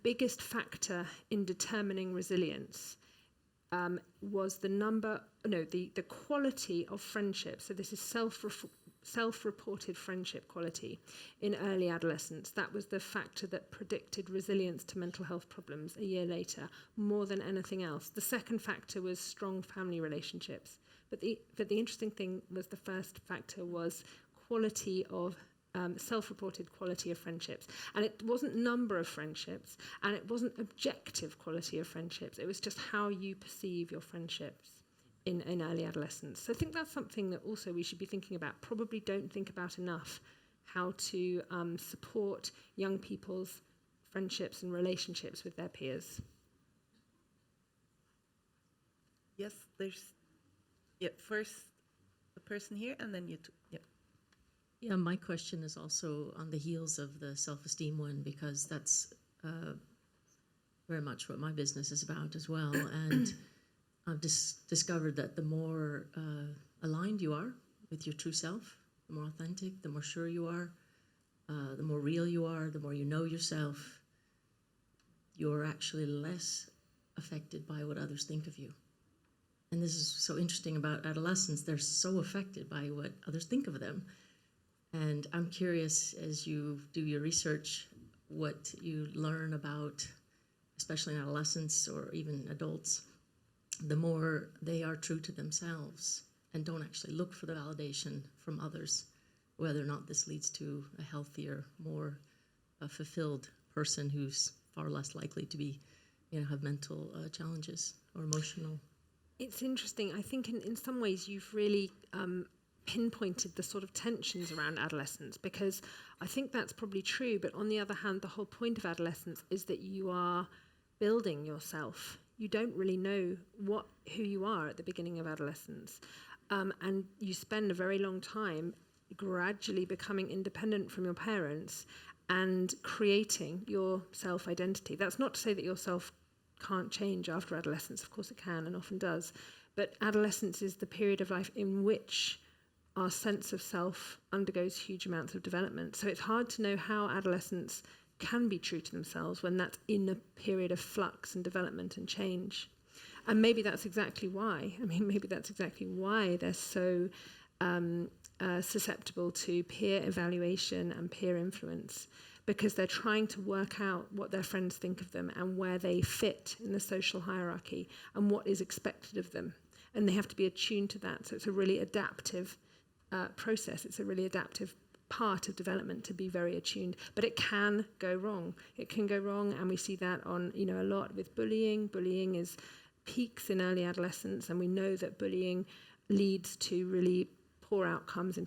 biggest factor in determining resilience was the quality of friendship. So this is self-reported friendship quality in early adolescence. That was the factor that predicted resilience to mental health problems a year later, more than anything else. The second factor was strong family relationships. But the interesting thing was the first factor was quality of self-reported quality of friendships. And it wasn't number of friendships, and it wasn't objective quality of friendships. It was just how you perceive your friendships in early adolescence. So I think that's something that also we should be thinking about. Probably don't think about enough how to support young people's friendships and relationships with their peers. Yes, first the person here, and then you two. Yeah. Yeah, my question is also on the heels of the self-esteem one, because that's very much what my business is about as well. And I've discovered that the more aligned you are with your true self, the more authentic, the more sure you are, the more real you are, the more you know yourself, you're actually less affected by what others think of you. And this is so interesting about adolescents. They're so affected by what others think of them. And I'm curious, as you do your research, what you learn about, especially in adolescents or even adults, the more they are true to themselves and don't actually look for the validation from others, whether or not this leads to a healthier, more fulfilled person who's far less likely to be, have mental challenges or emotional. It's interesting. I think in some ways you've really pinpointed the sort of tensions around adolescence, because I think that's probably true, but on the other hand, the whole point of adolescence is that you are building yourself. You don't really know who you are at the beginning of adolescence, and you spend a very long time gradually becoming independent from your parents and creating your self-identity. That's not to say that your self can't change after adolescence. Of course it can and often does. But adolescence is the period of life in which our sense of self undergoes huge amounts of development. So it's hard to know how adolescents can be true to themselves when that's in a period of flux and development and change. And maybe that's exactly why. Maybe that's exactly why they're so susceptible to peer evaluation and peer influence, because they're trying to work out what their friends think of them and where they fit in the social hierarchy and what is expected of them. And they have to be attuned to that. So it's a really adaptive process. It's a really adaptive part of development to be very attuned. But it can go wrong. It can go wrong, and we see that on, a lot with bullying. Bullying is peaks in early adolescence, and we know that bullying leads to really poor outcomes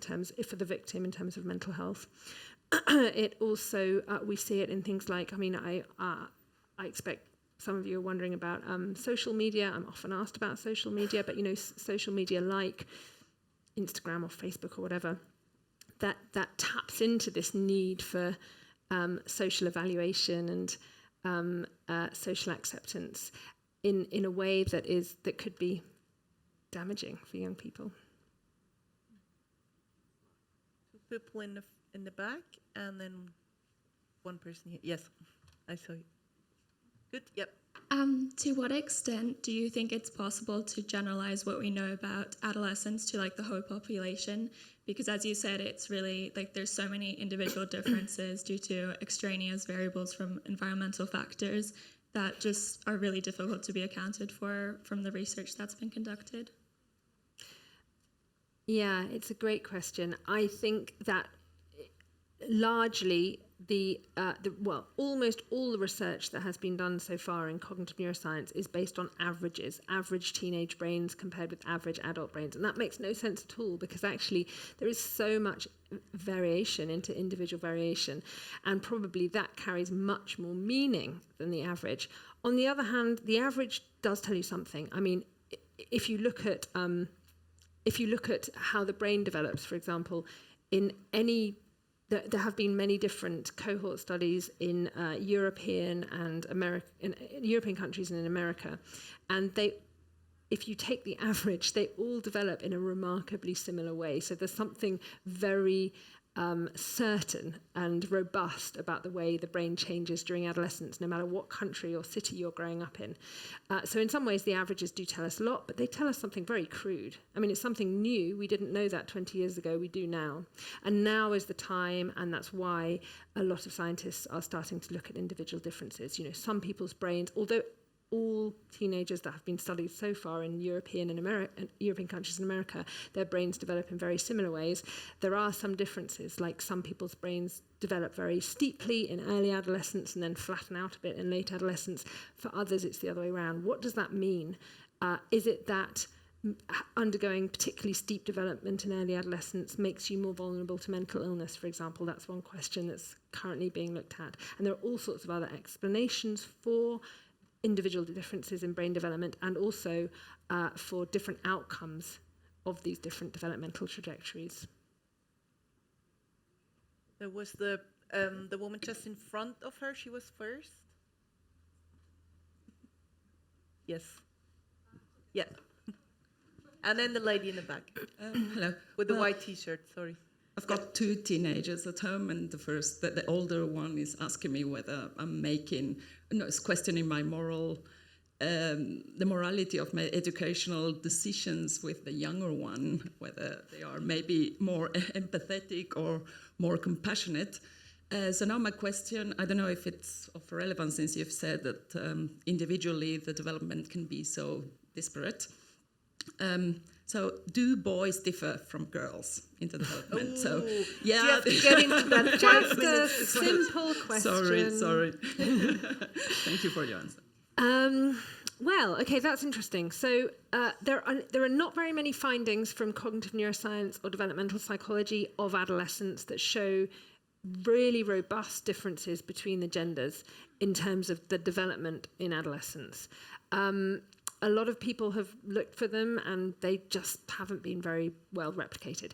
for the victim in terms of mental health. It also, we see it in things like, I expect some of you are wondering about social media. I'm often asked about social media, but social media like Instagram or Facebook or whatever, that taps into this need for social evaluation and social acceptance in a way that could be damaging for young people. Two people in the back, and then one person here. Yes, I saw you. Good. Yep. To what extent do you think it's possible to generalize what we know about adolescents to the whole population? Because as you said, it's really there's so many individual differences due to extraneous variables from environmental factors that just are really difficult to be accounted for from the research that's been conducted. Yeah, it's a great question. I think that largely almost all the research that has been done so far in cognitive neuroscience is based on averages, average teenage brains compared with average adult brains. And that makes no sense at all, because actually there is so much variation into individual variation, and probably that carries much more meaning than the average. On the other hand, the average does tell you something. If you look at how the brain develops, for example, there have been many different cohort studies in European countries and in America, and if you take the average, they all develop in a remarkably similar way. So there's something very certain and robust about the way the brain changes during adolescence, no matter what country or city you're growing up in. So in some ways, the averages do tell us a lot, but they tell us something very crude. It's something new. We didn't know that 20 years ago. We do now. And now is the time, and that's why a lot of scientists are starting to look at individual differences. Some people's brains, although all teenagers that have been studied so far in European countries in America, their brains develop in very similar ways. There are some differences, like some people's brains develop very steeply in early adolescence and then flatten out a bit in late adolescence. For others, it's the other way around. What does that mean? Is it that undergoing particularly steep development in early adolescence makes you more vulnerable to mental illness, for example? That's one question that's currently being looked at. And there are all sorts of other explanations for individual differences in brain development, and also for different outcomes of these different developmental trajectories. There was the woman just in front of her. She was first. Yes. Yeah. And then the lady in the back. Hello. With the white T-shirt. Sorry. I've got two teenagers at home, and the older one is asking me whether I'm it's questioning my moral the morality of my educational decisions with the younger one, whether they are maybe more empathetic or more compassionate. So now my question, I don't know if it's of relevance since you've said that individually the development can be so disparate. So do boys differ from girls in the development? Ooh. So Do you have to get into that 5 minutes? Just a simple question. Sorry. Thank you for your answer. Well, okay, that's interesting. So there are not very many findings from cognitive neuroscience or developmental psychology of adolescence that show really robust differences between the genders in terms of the development in adolescence. A lot of people have looked for them and they just haven't been very well replicated.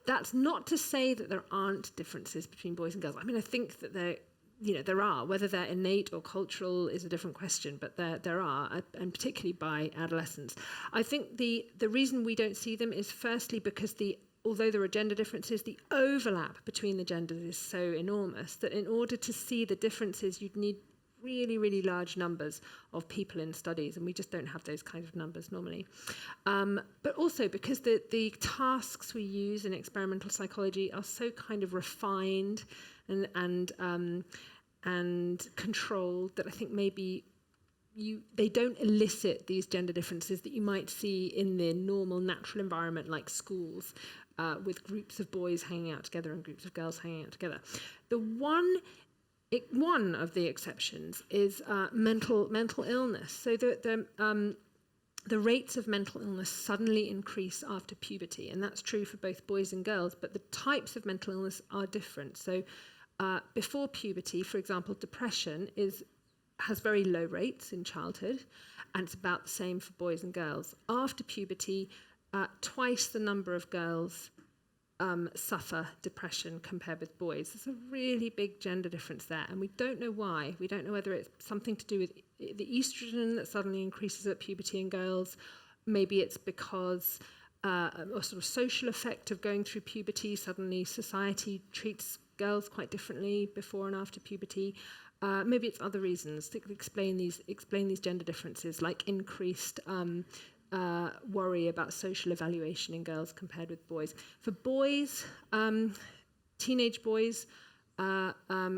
That's not to say that there aren't differences between boys and girls. I mean, I think that there are. Whether they're innate or cultural is a different question, but there are, and particularly by adolescents. I think the reason we don't see them is firstly because although there are gender differences, the overlap between the genders is so enormous that in order to see the differences, you'd need really, really large numbers of people in studies, and we just don't have those kind of numbers normally. But also because the tasks we use in experimental psychology are so kind of refined and controlled that I think maybe they don't elicit these gender differences that you might see in the normal natural environment like schools, with groups of boys hanging out together and groups of girls hanging out together. One of the exceptions is mental illness. So the rates of mental illness suddenly increase after puberty, and that's true for both boys and girls, but the types of mental illness are different. So before puberty, for example, depression has very low rates in childhood, and it's about the same for boys and girls. After puberty, twice the number of girls suffer depression compared with boys. There's a really big gender difference there, and we don't know why. We don't know whether it's something to do with the estrogen that suddenly increases at puberty in girls. Maybe it's because a sort of social effect of going through puberty. Suddenly society treats girls quite differently before and after puberty. Maybe it's other reasons that explain these gender differences, like increased worry about social evaluation in girls compared with boys. For boys, teenage boys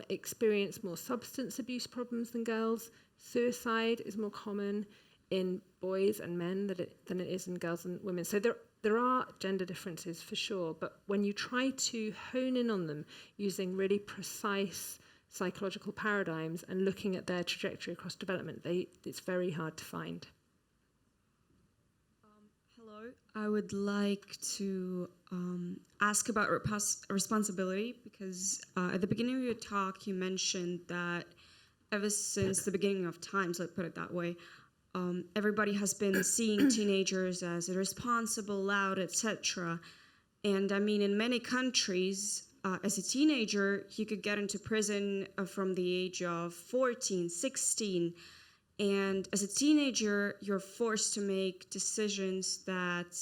experience more substance abuse problems than girls. Suicide is more common in boys and men than it is in girls and women. So there are gender differences for sure, but when you try to hone in on them using really precise psychological paradigms and looking at their trajectory across development, it's very hard to find. I would like to ask about responsibility, because at the beginning of your talk you mentioned that ever since the beginning of time, so I put it that way, everybody has been seeing teenagers as irresponsible, loud, etc. And I mean, in many countries, as a teenager, you could get into prison from the age of 14, 16. And as a teenager, you're forced to make decisions that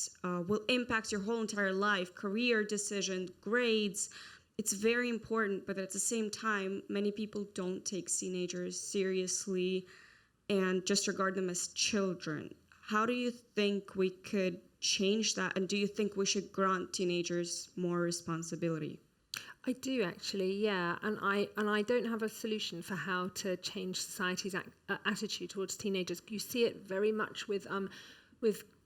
will impact your whole entire life, career decisions, grades. It's very important, but at the same time, many people don't take teenagers seriously and just regard them as children. How do you think we could change that? And do you think we should grant teenagers more responsibility? I do actually, yeah, and I don't have a solution for how to change society's attitude towards teenagers. You see it very much with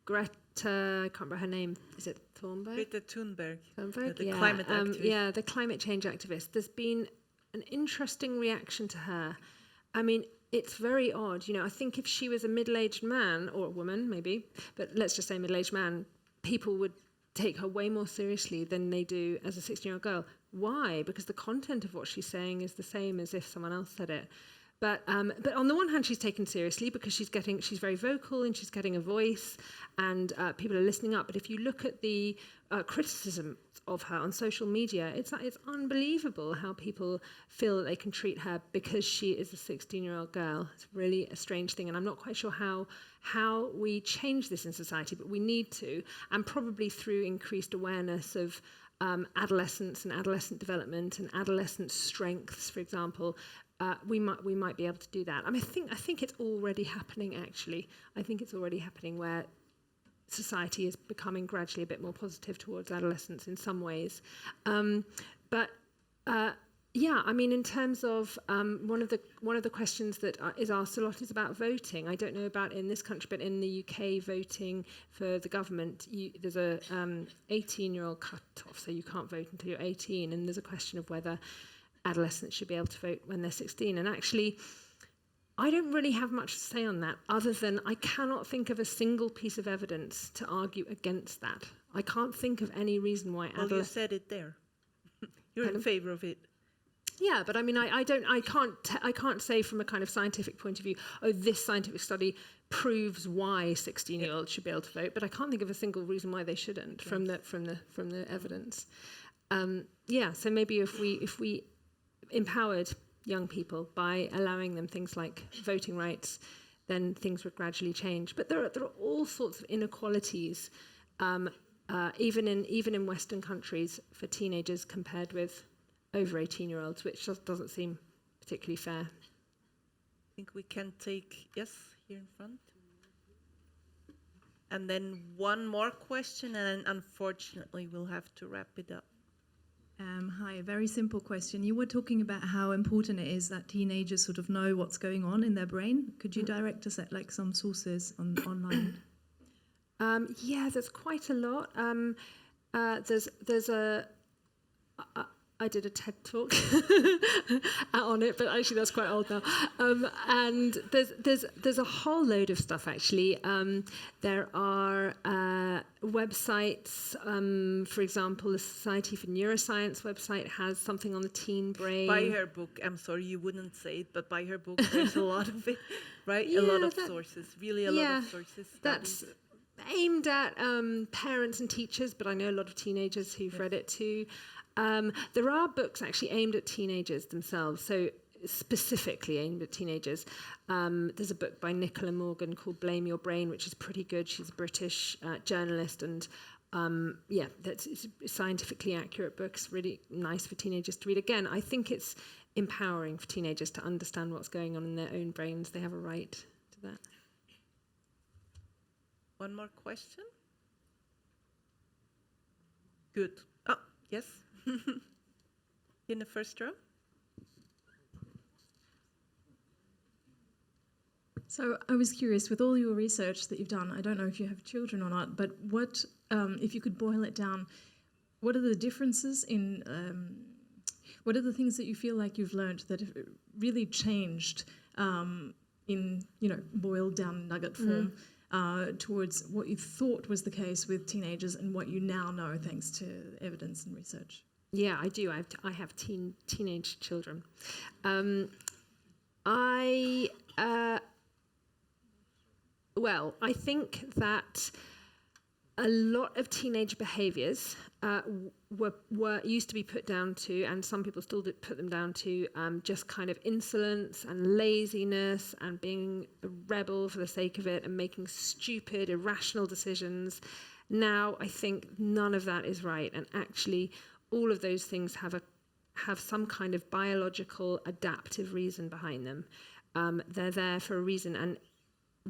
Greta. I can't remember her name. Is it Thunberg? Greta Thunberg. The climate activist. Yeah, the climate change activist. There's been an interesting reaction to her. I mean, it's very odd. You know, I think if she was a middle-aged man or a woman, maybe, but let's just say middle-aged man, people would take her way more seriously than they do as a 16-year-old girl. Why? Because the content of what she's saying is the same as if someone else said it. But on the one hand, she's taken seriously because she's very vocal and she's getting a voice, and people are listening up. But if you look at the criticism of her on social media, it's unbelievable how people feel that they can treat her because she is a 16-year-old girl. It's really a strange thing, and I'm not quite sure how we change this in society, but we need to, and probably through increased awareness of adolescence and adolescent development and adolescent strengths, for example, we might be able to do that. I mean, I think it's already happening. Actually, I think it's already happening where society is becoming gradually a bit more positive towards adolescence in some ways. Yeah, I mean, in terms of one of the questions that is asked a lot is about voting. I don't know about in this country, but in the UK, voting for the government, there's a 18-year-old cut-off, so you can't vote until you're 18, and there's a question of whether adolescents should be able to vote when they're 16. And actually, I don't really have much to say on that, other than I cannot think of a single piece of evidence to argue against that. I can't think of any reason why adolescents... Well, you said it there. You're in favor of it. Yeah, but I mean, I can't say from a kind of scientific point of view, oh, this scientific study proves why 16-year-olds should be able to vote, but I can't think of a single reason why they shouldn't from the evidence. Yeah, so maybe if we empowered young people by allowing them things like voting rights, then things would gradually change. But there are all sorts of inequalities, even in Western countries for teenagers compared with over 18-year-olds, which just doesn't seem particularly fair. I think we can take, yes, here in front. And then one more question, and then unfortunately we'll have to wrap it up. Hi, a very simple question. You were talking about how important it is that teenagers sort of know what's going on in their brain. Could you direct us at like some sources online? Yeah, there's quite a lot. There's a I did a TED talk on it, but actually that's quite old now. And there's a whole load of stuff actually. There are websites. For example, the Society for Neuroscience website has something on the teen brain. Buy her book. I'm sorry you wouldn't say it, but buy her book. There's a lot of it, right? Yeah, a lot of sources. Really, a lot of sources. That's aimed at parents and teachers, but I know a lot of teenagers who've read it too. There are books actually aimed at teenagers themselves, so specifically aimed at teenagers. There's a book by Nicola Morgan called Blame Your Brain, which is pretty good. She's a British journalist, and it's a scientifically accurate book. It's really nice for teenagers to read. Again, I think it's empowering for teenagers to understand what's going on in their own brains. They have a right to that. One more question? Good. Oh, yes. In the first row. So I was curious, with all your research that you've done, I don't know if you have children or not, but what, if you could boil it down, what are the differences in, what are the things that you feel like you've learned that have really changed in, boiled down nugget form towards what you thought was the case with teenagers and what you now know thanks to evidence and research? Yeah, I do. I have teenage children. I think that a lot of teenage behaviours were used to be put down to, and some people still put them down to, just kind of insolence and laziness and being a rebel for the sake of it and making stupid, irrational decisions. Now, I think none of that is right, and actually all of those things have some kind of biological adaptive reason behind them. They're there for a reason, and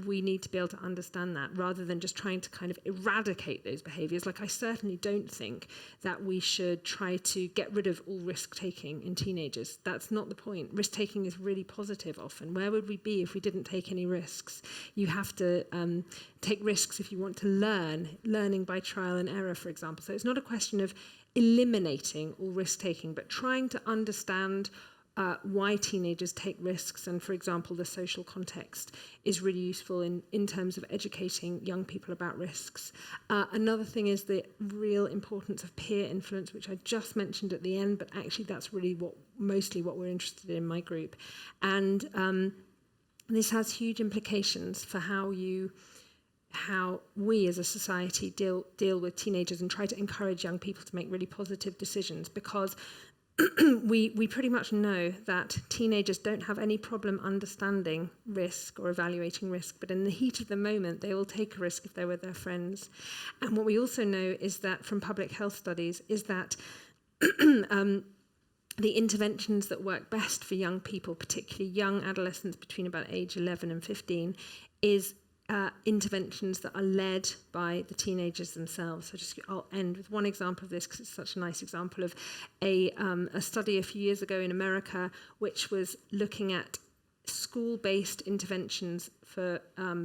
we need to be able to understand that rather than just trying to kind of eradicate those behaviours. Like, I certainly don't think that we should try to get rid of all risk-taking in teenagers. That's not the point. Risk-taking is really positive often. Where would we be if we didn't take any risks? You have to take risks if you want to learning by trial and error, for example. So it's not a question of eliminating all risk-taking, but trying to understand why teenagers take risks, and, for example, the social context is really useful in terms of educating young people about risks. Another thing is the real importance of peer influence, which I just mentioned at the end, but actually that's really mostly what we're interested in my group. And this has huge implications for how we as a society deal with teenagers and try to encourage young people to make really positive decisions, because we pretty much know that teenagers don't have any problem understanding risk or evaluating risk, but in the heat of the moment, they will take a risk if they're with their friends. And what we also know is that from public health studies is that the interventions that work best for young people, particularly young adolescents between about age 11 and 15, is interventions that are led by the teenagers themselves. So I'll end with one example of this because it's such a nice example of a study a few years ago in America, which was looking at school-based interventions for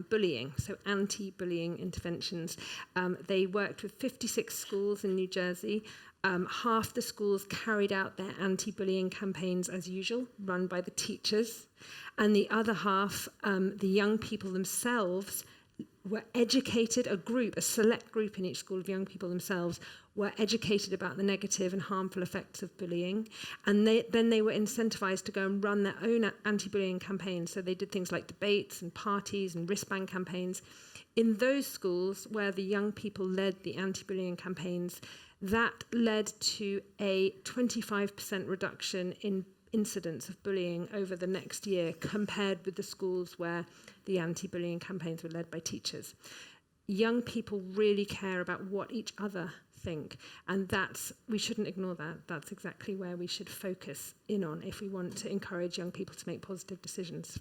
bullying, so anti-bullying interventions. They worked with 56 schools in New Jersey. Half the schools carried out their anti-bullying campaigns as usual, run by the teachers, and the other half, the young people themselves, were educated, a select group in each school of young people themselves were educated about the negative and harmful effects of bullying, and then they were incentivized to go and run their own anti-bullying campaigns. So they did things like debates and parties and wristband campaigns. In those schools where the young people led the anti-bullying campaigns, that led to a 25% reduction in incidents of bullying over the next year compared with the schools where the anti-bullying campaigns were led by teachers. Young people really care about what each other think, and we shouldn't ignore that. That's exactly where we should focus in on if we want to encourage young people to make positive decisions.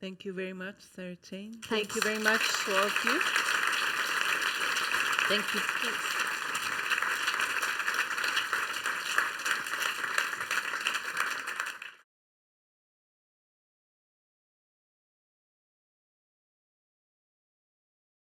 Thank you very much, Sarah-Jayne. Thank you very much to all of you. Thank you. Thanks.